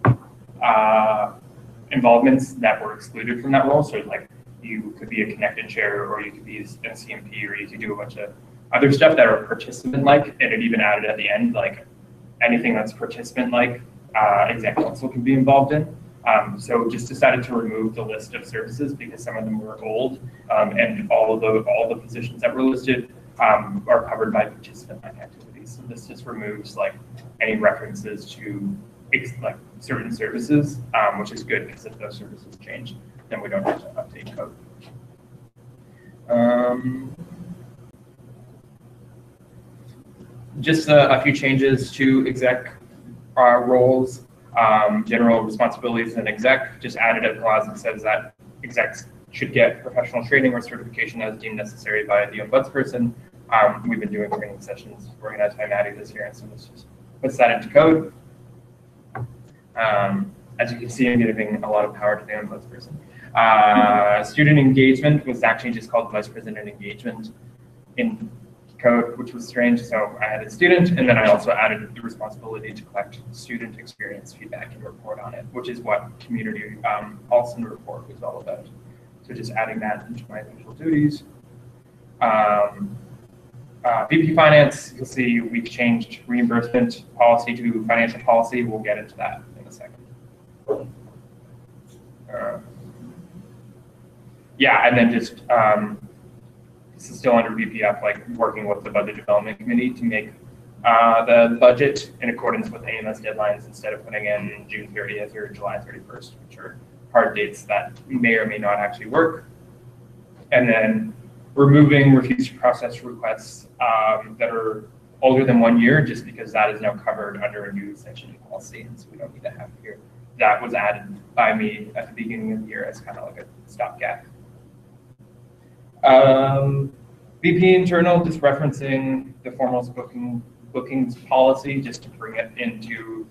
involvements that were excluded from that role. So like you could be a connected chair, or you could be a CMP, or you could do a bunch of other stuff that are participant-like, and it even added at the end, like anything that's participant-like, exec council can be involved in. So just decided to remove the list of services because some of them were old, and all the positions that were listed are covered by participant-like activities. So this just removes like any references to like certain services, which is good because if those services change, then we don't have to update code. Just a few changes to exec roles. General responsibilities as an exec, just added a clause that says that execs should get professional training or certification as deemed necessary by the ombudsperson. We've been doing training sessions organized by Maddie this year, and so this just puts that into code. As you can see, I'm giving a lot of power to the ombudsperson. Student engagement was actually just called vice president engagement in code, which was strange. So I added student, and then I also added the responsibility to collect student experience feedback and report on it, which is what community pulse and report was all about. So just adding that into my official duties. VP Finance, you'll see we've changed reimbursement policy to financial policy. We'll get into that in a second. yeah, and then just, this is still under BPF, like working with the budget development committee to make the budget in accordance with AMS deadlines instead of putting in June 30th or July 31st, which are hard dates that may or may not actually work. And then removing refuse to process requests that are older than 1 year, just because that is now covered under a new section policy, and so we don't need to have it here. That was added by me at the beginning of the year as kind of like a stopgap. VP internal, just referencing the formal bookings policy, just to bring it into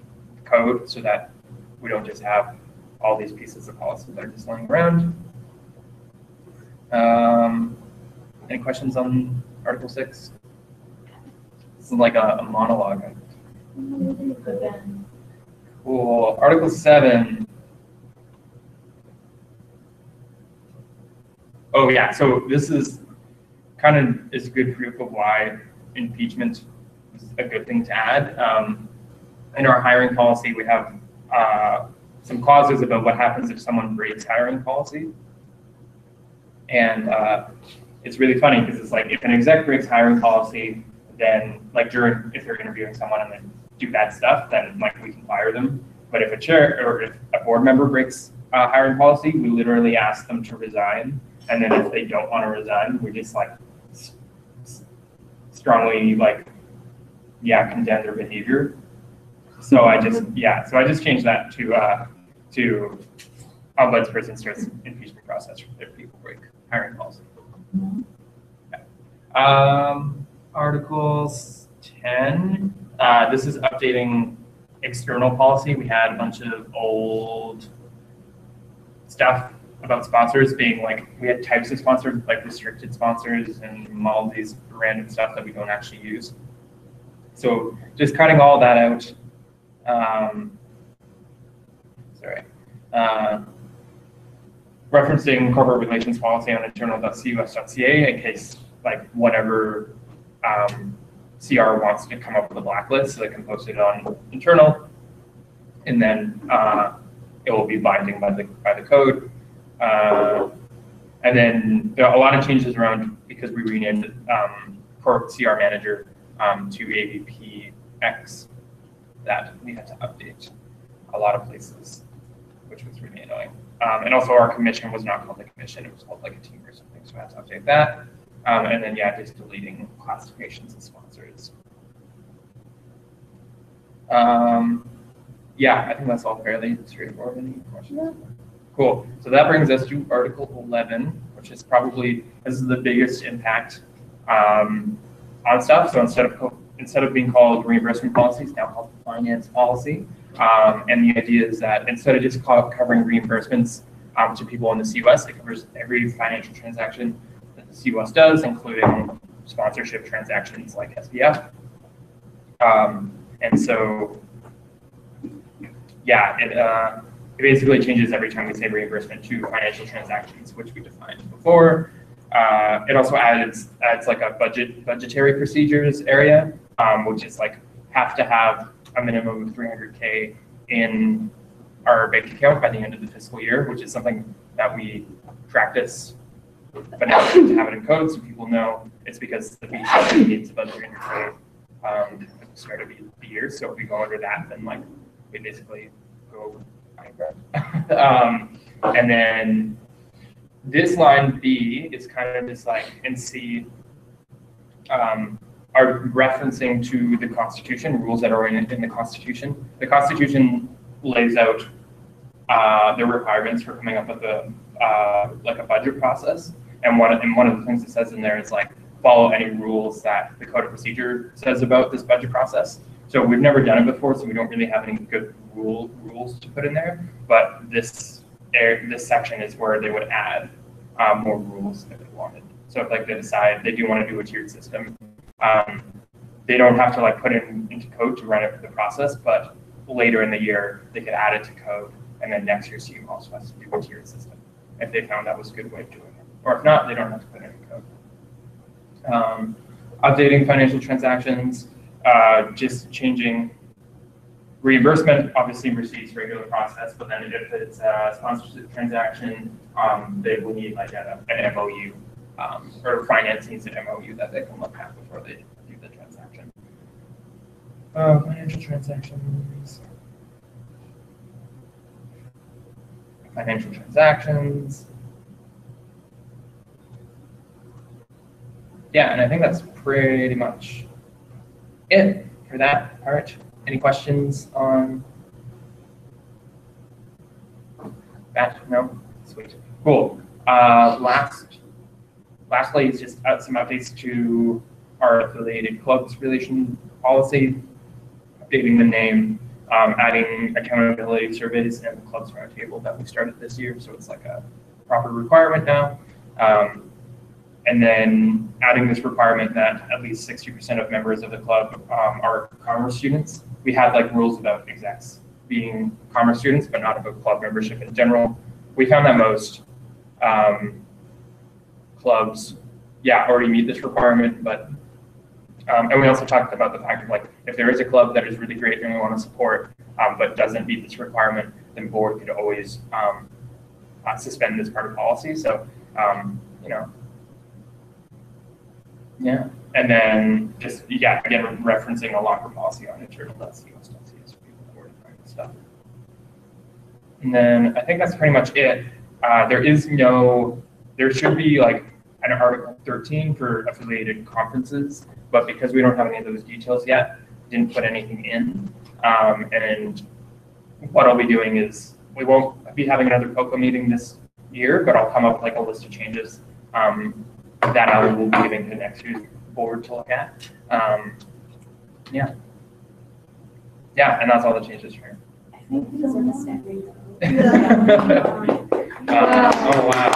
code so that we don't just have all these pieces of policy that are just lying around. Any questions on Article 6? This is like a monologue. Cool. Article 7. Oh yeah, so this is kind of is good proof of why impeachment is a good thing to add. In our hiring policy, we have some clauses about what happens if someone breaks hiring policy. And it's really funny because it's like if an exec breaks hiring policy, then like if they're interviewing someone and they do bad stuff, then like we can fire them. But if a chair or if a board member breaks hiring policy, we literally ask them to resign. And then if they don't want to resign, we just like strongly like, yeah, condemn their behavior. So I just changed that to ombudsperson starts impeachment process if people break hiring policy. Yeah. Articles 10. This is updating external policy. We had a bunch of old stuff about sponsors being like, we had types of sponsors, like restricted sponsors and all these random stuff that we don't actually use. So just cutting all that out. Referencing corporate relations policy on internal.cus.ca in case like whatever CR wants to come up with a blacklist, so they can post it on internal, and then it will be binding by the code. And then there are a lot of changes around because we renamed CR manager to AVPX that we had to update a lot of places, which was really annoying. And also our commission was not called the commission, it was called like a team or something, so I had to update that. And then yeah, just deleting classifications and sponsors. Yeah, I think that's all fairly straightforward. Any questions? Cool. So that brings us to Article 11, which is probably, this is the biggest impact on stuff. So instead of being called reimbursement policy, it's now called finance policy. And the idea is that instead of just covering reimbursements to people in the CUS, it covers every financial transaction that the CUS does, including sponsorship transactions like SBF. And so, yeah, it basically changes every time we say reimbursement to financial transactions, which we defined before. It also adds like a budgetary procedures area, which is like have to have a minimum of 300K in our bank account by the end of the fiscal year, which is something that we practice, but now we need to have it in code so people know it's because the BC needs about 300K at the start of the year. So if we go under that, then like we basically go and then this line B is kind of just like in C are referencing to the Constitution, rules that are in the Constitution. The Constitution lays out the requirements for coming up with like a budget process, and one of the things it says in there is like follow any rules that the Code of Procedure says about this budget process. So we've never done it before, so we don't really have any good rules to put in there. But this section is where they would add more rules if they wanted. So if like they decide they do want to do a tiered system, they don't have to like put it into code to run it for the process, but later in the year they could add it to code, and then next year CU also has to do a tiered system if they found that was a good way of doing it. Or if not, they don't have to put it in code. Updating financial transactions, just changing reimbursement obviously receives regular process, but then if it's a sponsorship transaction, they will need like an MOU, or finance needs an MOU that they can look at before they do the transaction. Financial transactions. Financial transactions. Yeah, and I think that's pretty much it for that part. Any questions on that? No? Sweet. Cool. Lastly, is just some updates to our affiliated clubs relation policy, updating the name, adding accountability surveys and the clubs roundtable that we started this year. So it's like a proper requirement now. And then adding this requirement that at least 60% of members of the club are commerce students. We had like rules about execs being commerce students, but not about club membership in general. We found that most clubs, already meet this requirement, but and we also talked about the fact of like, if there is a club that is really great and we want to support, but doesn't meet this requirement, then board could always suspend this part of policy. So, yeah, and then just, again, referencing a locker policy on internal CS for people that were trying stuff. And then I think that's pretty much it. There should be like an Article 13 for affiliated conferences, but because we don't have any of those details yet, didn't put anything in. And what I'll be doing is, we won't be having another POCO meeting this year, but I'll come up with like a list of changes that I will be giving to next year's board to look at. Yeah, and that's all the changes here. I think these are the standing. Oh wow.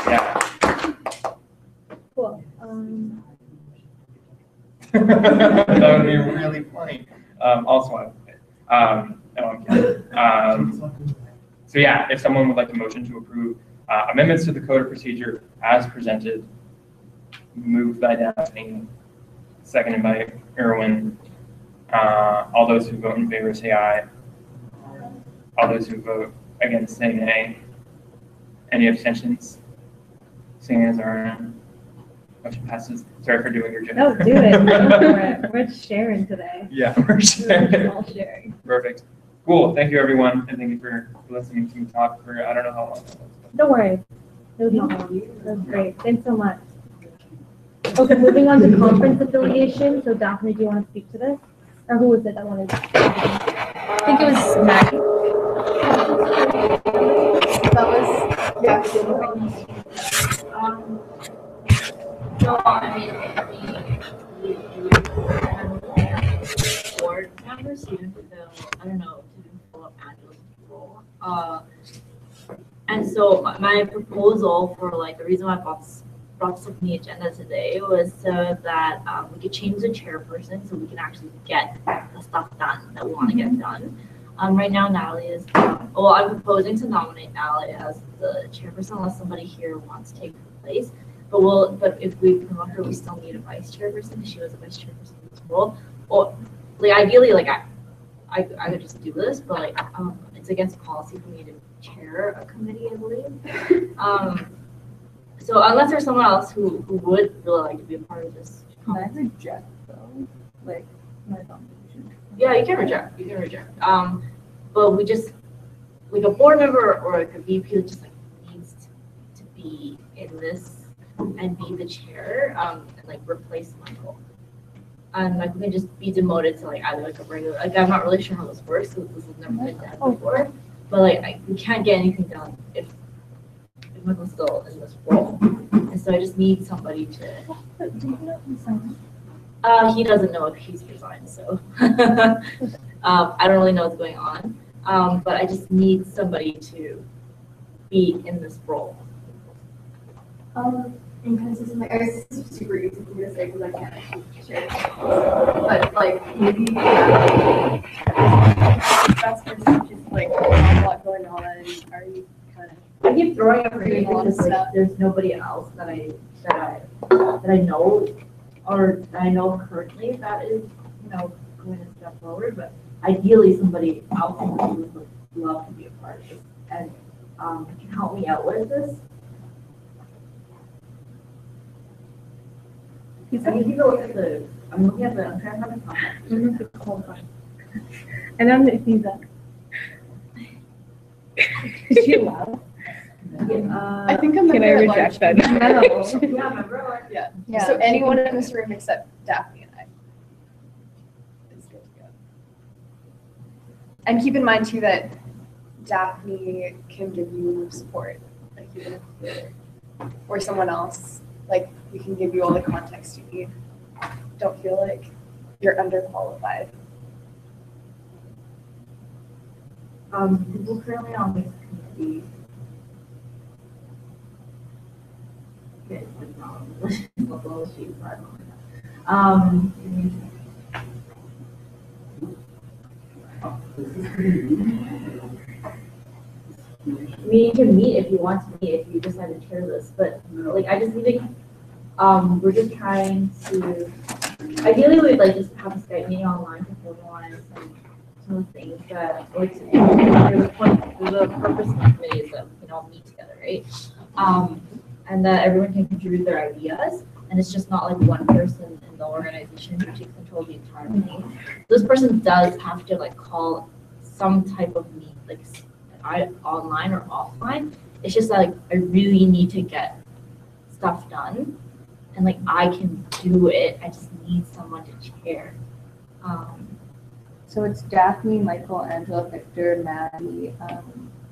Yeah. Cool. That would be really funny. Also, no, I'm kidding. So yeah, if someone would like to motion to approve amendments to the code of procedure as presented, moved by Daphne, seconded by Erwin. All those who vote in favor say aye. All those who vote against say nay. Any abstentions? Seeing as our motion passes. Sorry for doing your job. No, do it. Go for it. We're sharing today. Yeah, we're sharing. We're all sharing. Perfect. Cool. Thank you, everyone, and thank you for listening to me talk for I don't know how long. Don't worry. It was not long. That was great. Thanks so much. Okay, moving on to conference affiliation. So Daphne, do you want to speak to this? Or who was it that wanted to speak to this? I think it was Maggie. That was, So, I mean, board members, even though, I don't know, didn't follow up Angela's role. And so my proposal for like, the reason why I brought this up on the agenda today was so that we could change the chairperson so we can actually get the stuff done that we want to get done. Right now, Natalie is, I'm proposing to nominate Natalie as the chairperson unless somebody here wants to take her place. But if we promote her, we still need a vice chairperson. She was a vice chairperson in this role. Or like ideally, like I could just do this, but like it's against policy for me to chair a committee, I believe. So unless there's someone else who would really like to be a part of this. Can I reject though? Like my nomination. Yeah, you can reject. You can reject. But we just like a board member or like a VP just like needs to be in this and be the chair and like replace Michael. And like we can just be demoted to like either like a regular. Like I'm not really sure how this works because this has never been done before. But like we can't get anything done if Michael's still in this role. And so I just need somebody to. Do you know who's on? He doesn't know if he's resigned, so I don't really know what's going on. But I just need somebody to be in this role. Inconsistent, like, I guess this is super easy for me to say because I can't actually share. But like, maybe that's just like a lot going on. Are you kind of? I keep throwing up Doing a lot of because like, stuff. there's nobody else that I know or that I know currently that is, come in and step forward, but ideally somebody else in the group would love to be a part of this and can help me out with this. I can take a look at the, I'm looking at the, I'm trying to find the contact. Hold on. And I'm the feedback. Is she allowed? I think I'm. Can I reject that? No. Yeah, remember? Yeah. Yeah. So anyone in this room except Daphne and I is good to go. And keep in mind too that Daphne can give you support, like even if you're, or someone else, like we can give you all the context you need. Don't feel like you're underqualified. People currently on this committee. Okay, it's not on the list, it's not on the sheet, so I don't we need to meet if you want to meet, if you decide to chair this, but like I just need to, we're just trying to, ideally we'd like just have a Skype meeting online to formalize some of the things that, like, the purpose of the committee is that we can all meet together, right? And that everyone can contribute their ideas, and it's just not like one person in the organization who takes control of the entire meeting. This person does have to like call some type of meet, like online or offline. It's just that like I really need to get stuff done, and like I can do it. I just need someone to chair. So it's Daphne, Michael, Angela, Victor, Maddie,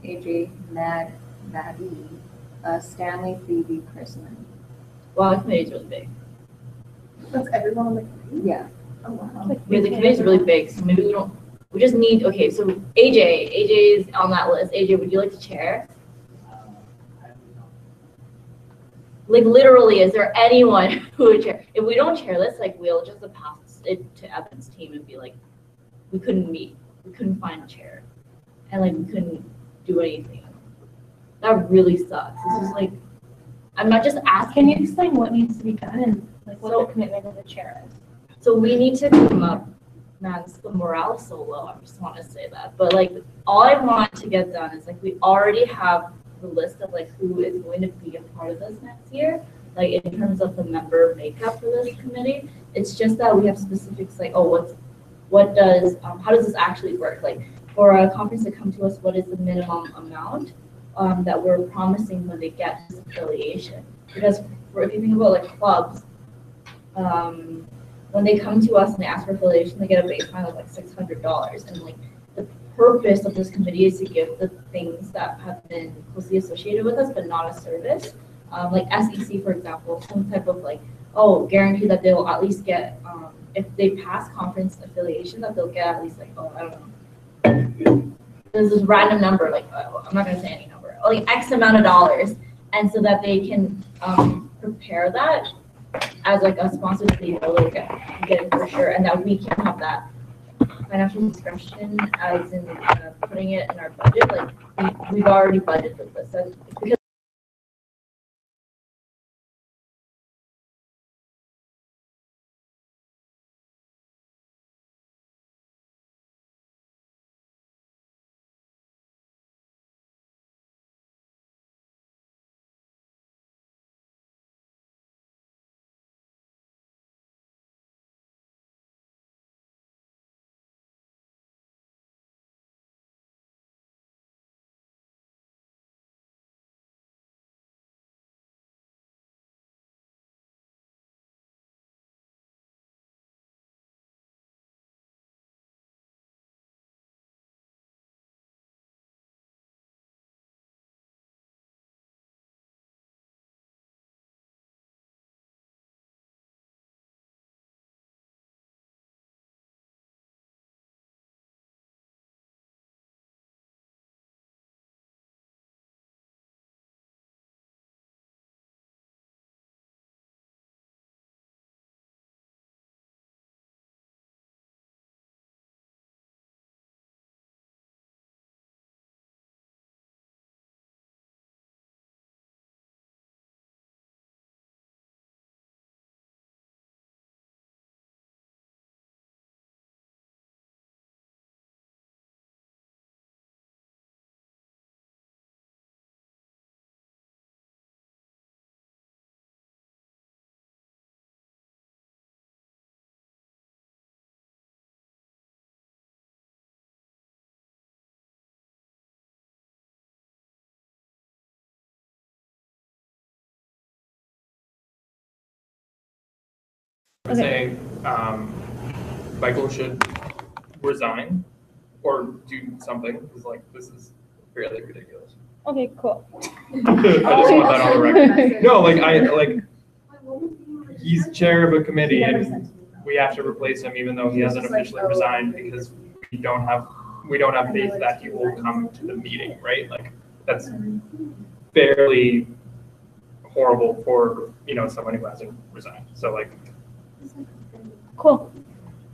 AJ, Maddie, Stanley, Phoebe, Chris, and me. Well, the committee's really big. That's everyone on the committee? Yeah. Oh, wow. Yeah, the committee's really big, so maybe we just need, okay, so AJ is on that list. AJ, would you like to chair? Like literally, is there anyone who would chair? If we don't chair this, like we'll just pass it to Evan's team and be like, we couldn't meet, we couldn't find a chair, and like we couldn't do anything. That really sucks. This is like, I'm not just asking. Can you explain what needs to be done and like what So- the commitment of the chair is? So we need to come up, man, the morale is so low, I just want to say that. But like, all I want to get done is like, we already have the list of like who is going to be a part of this next year, like in terms of the member makeup for this committee. It's just that we have specifics like, oh, how does this actually work? Like for a conference to come to us, what is the minimum amount that we're promising when they get this affiliation? Because if you think about like clubs, when they come to us and they ask for affiliation, they get a baseline of like $600. And like the purpose of this committee is to give the things that have been closely associated with us, but not a service. Like SEC, for example, some type of like, guarantee that they'll at least get, if they pass conference affiliation, that they'll get at least like, I don't know. There's this random number, like, I'm not gonna say any number, like X amount of dollars. And so that they can prepare that as like a sponsor that they know they'll get it for sure, and that we can have that financial discretion as in putting it in our budget. Like we've already budgeted this, and because I would say, Michael should resign or do something, because like, this is fairly ridiculous. Okay, cool. I just want that on the record. No, he's chair of a committee and we have to replace him even though he hasn't officially resigned because we don't have faith that he will come to the meeting, right? Like, that's fairly horrible for, someone who hasn't resigned. So like, Cool.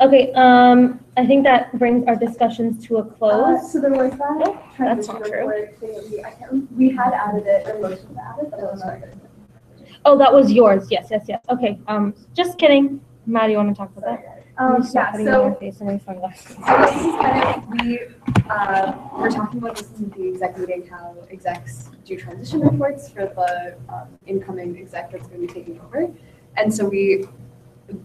Okay, I think that brings our discussions to a close. So there was that that's transition not true. report thing that we had added it, or motion to add it, but it was not good. Oh, that was yours. Yes. Okay, just kidding. Maddie, you want to talk about that? Yeah, Putting so on your face and your sunglasses. So this is kind of, we're talking about this in the exec meeting, how execs do transition reports for the incoming exec that's going to be taking over. And so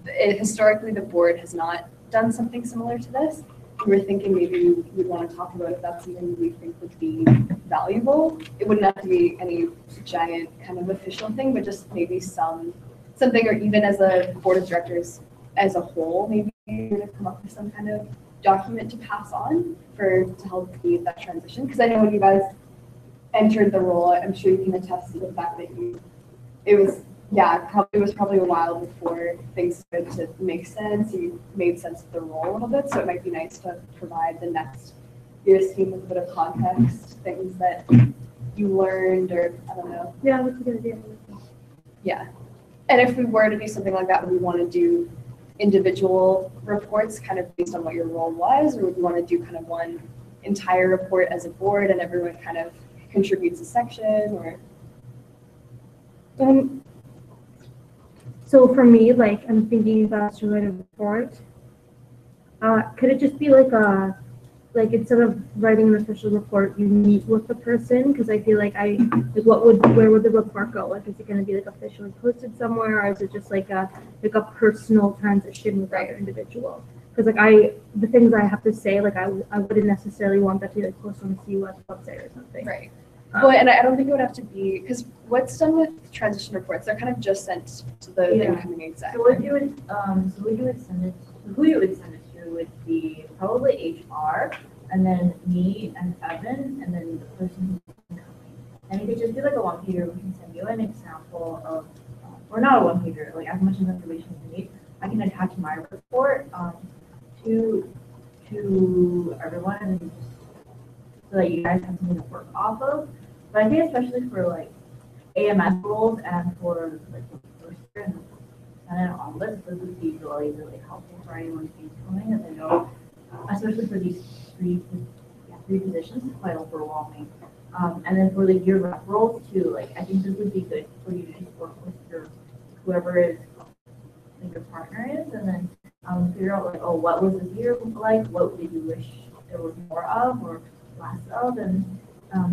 historically, the board has not done something similar to this. We were thinking maybe we'd want to talk about if that's something we think would be valuable. It wouldn't have to be any giant kind of official thing, but just maybe something, or even as a board of directors as a whole, maybe to come up with some kind of document to pass on to help lead that transition. Because I know when you guys entered the role, I'm sure you can attest to the fact that it was probably a while before things started to make sense. You made sense of the role a little bit, so it might be nice to provide the next year's team with a bit of context, things that you learned, or I don't know. Yeah, that's a good idea. Yeah. And if we were to do something like that, would we want to do individual reports kind of based on what your role was, or would we want to do kind of one entire report as a board and everyone kind of contributes a section, or? So for me, like, I'm thinking about to write a report. Could it just be like instead of writing an official report, you meet with the person? Because I feel like where would the report go? Like, is it going to be like officially posted somewhere, or is it just like a personal transition with either individual? Because the things I have to say, like I wouldn't necessarily want that to be like posted on the CUS website or something. Right. Well, and I don't think it would have to be, because what's done with transition reports, they're kind of just sent to the incoming exec. So what you would send it, who you would send it to would be probably HR, and then me and Evan, and then the person who's incoming. And it could just be like a one-pager. We can send you an example of, or not a one-pager, like as much as information as you need. I can attach my report to everyone, and just so that you guys have something to work off of. But I think especially for like AMS roles and for like the first year and Senate and all this would be really, really helpful for anyone who's incoming, as I know, especially for these three positions, it's quite overwhelming. And then for the year rep roles too, like I think this would be good for you to just work with whoever is your partner is, and then figure out like, oh, what was this year like? What did you wish there was more of or less of, and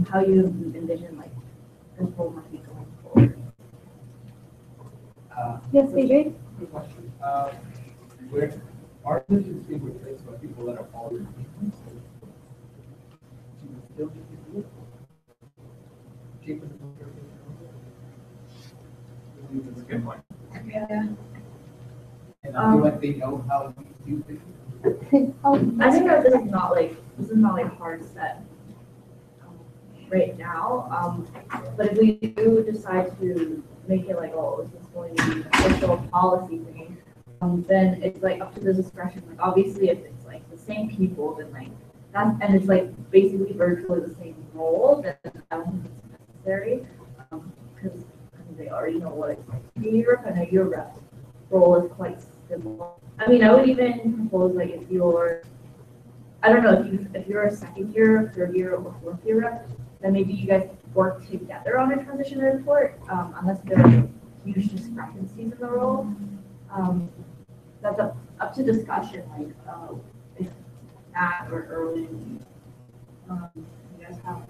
how you envision like this role might be going forward. Yes, AJ? Good question. Where our positions being replaced by people that are already in, so do you still need to do it? Keep it. That's a good point. Yeah. And I feel like they know how to do things. I think that this is not like hard set right now. But if we do decide to make it like, oh, this is going to be an official policy thing, then it's like up to the discretion. Like obviously, if it's like the same people, then like that's, and it's like basically virtually the same role, then I don't think it's necessary because they already know what it's like to be Europe, and your rep role is quite similar. I mean, I would even propose like if you're, I don't know, if you're a second year, third year, or fourth year rep, then maybe you guys work together on a transition report, unless there are huge discrepancies in the role. That's up to discussion, like if Matt or Erwin, you guys have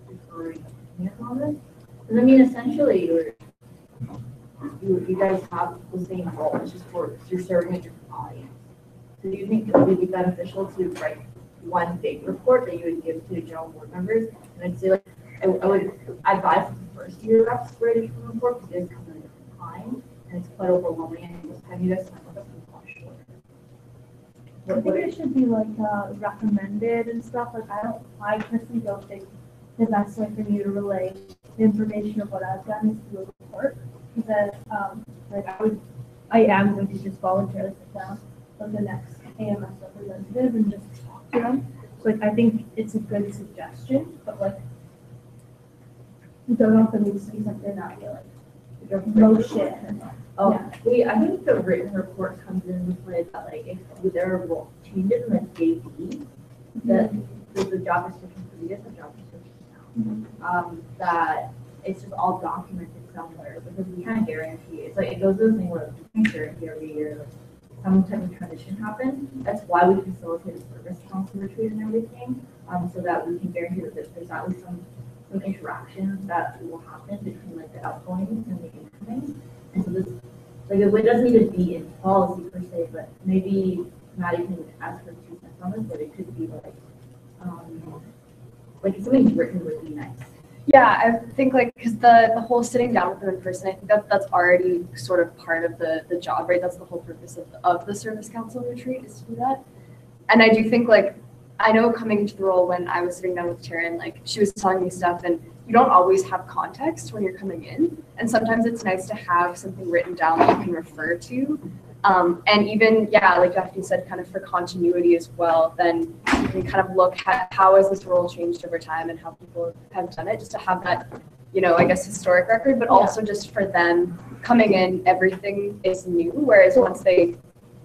differing opinions on this. Because I mean, essentially, you guys have the same role, it's just you're serving a different audience. So do you think it would be beneficial to write one big report that you would give to general board members? And I'd say like, I would advise the first year reps write a report because you guys come at a different time and it's quite overwhelming. And just have you guys spend like a few I think it should be like recommended and stuff. Like I personally don't think the best way for me to relay the information of what I've done is through a report. Because like I am going to just voluntarily sit down with the next AMS representative and just talk to them. So like I think it's a good suggestion, but like you don't know if it needs to be something that you like motion. Oh, Yeah. I think the written report comes in play that like if there are changes in the JD, that there's a job description previous and job description now. That it's just all documented somewhere because we can't guarantee. It's like it goes to the thing where we can't guarantee every year like, some type of transition happens. That's why we facilitate a service council retreat and everything, so that we can guarantee that there's at least some interaction that will happen between like the outgoing and the incoming. And so this, like, it doesn't need to be in policy per se, but maybe Maddie can ask her 2 cents on this, but it could be like something written would be nice. Yeah, I think like because the whole sitting down with them in person, I think that's already sort of part of the job, right? That's the whole purpose of the service council retreat is to do that. And I do think like I know coming into the role when I was sitting down with Taryn, like she was telling me stuff and you don't always have context when you're coming in. And sometimes it's nice to have something written down that you can refer to. And even, yeah, like Daphne said, kind of for continuity as well, then you can kind of look at how has this role changed over time and how people have done it, just to have that, you know, I guess historic record, but also just for them coming in, everything is new. Whereas once they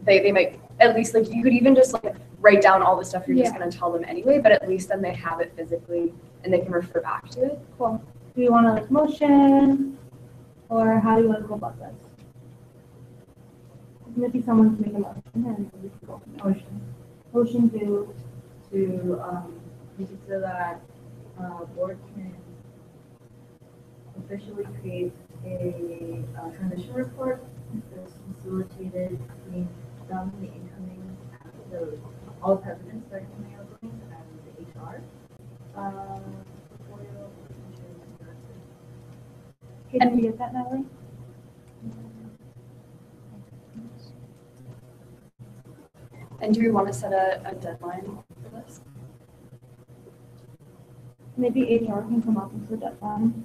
might, at least like you could even just like write down all the stuff you're just going to tell them anyway, but at least then they have it physically and they can refer back to it. Cool. Do you want to like motion, or how do you want to go about this? Maybe someone can make a motion and we can go from there. Motion to make it so that board can officially create a transition report that's facilitated between them, the incoming, all the presidents that are coming out and the HR. Can you get that, Natalie? And do we want to set a deadline for this? Maybe HR can come up with a deadline.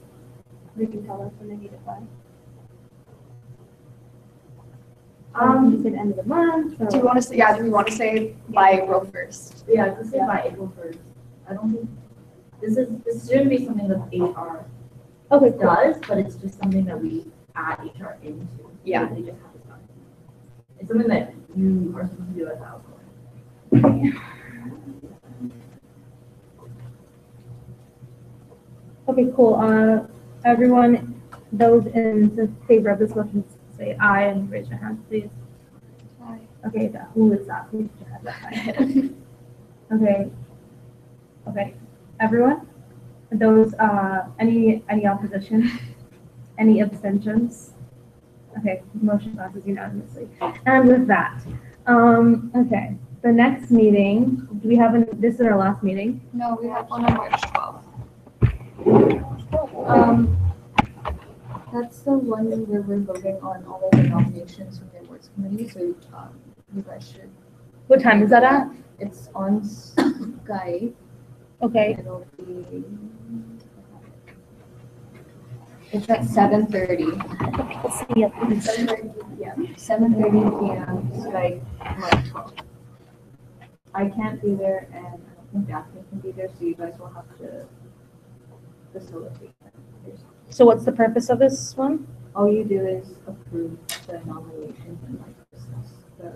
They can tell us when they need it by. You said end of the month. Do you want to say, yeah, do we want to say by April 1st? Yeah, let's say by April 1st. I don't think this shouldn't be something that HR does, but it's just something that we add HR into. Yeah. They just have to sign. It's something that you are supposed to do as outgoing. Okay, cool. Everyone, those in favor of this motion, say aye and raise your hand, please. Aye. Okay, who is that? Please have that. Okay. Okay. Everyone? Those, any opposition? Any abstentions? Okay, motion passes unanimously. And with that, okay, the next meeting, do we have, this is our last meeting? No, we have one on March 12th. That's the one where we're voting on all of the nominations from the awards committee, so you guys should. What time is that at? It's on Skype. Okay. It'll be. It's at 7:30. Let's see. 7:30 p.m. 7:30 p.m. Skype, March 12th. I can't be there, and I don't think Daphne can be there, so you guys will have to facilitate that. So what's the purpose of this one? All you do is approve the nominations and like discuss the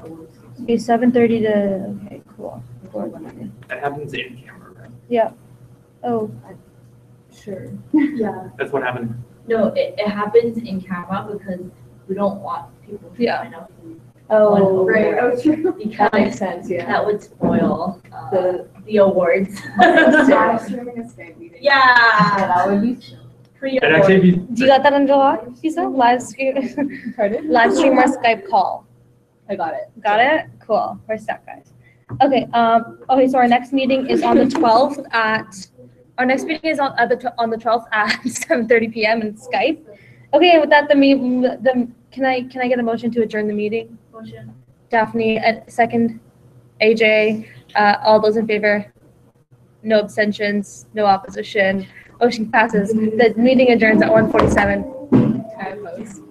awards. Okay, 7:30 to, okay, cool. That happens in camera, right? Yeah. Oh, Sure. Yeah. That's what happened. No, it happens in camera because we don't want people to Yeah. find out who oh, Right, oh, true. because That makes sense, yeah. that would spoil the awards. Live streaming a Skype meeting. Yeah. That would be It'd actually be. Do you got that under lock, Lisa? Live stream, live stream or Skype call? I got it. Got it? Cool. We're stuck, guys. Okay, okay, so our next meeting is on the 12th our next meeting is on the 12th at 7:30 p.m. in Skype. Okay, with that, can I get a motion to adjourn the meeting? Motion. Daphne, second, AJ, all those in favor? No abstentions, no opposition, motion passes. The meeting adjourns at 1:47. I oppose.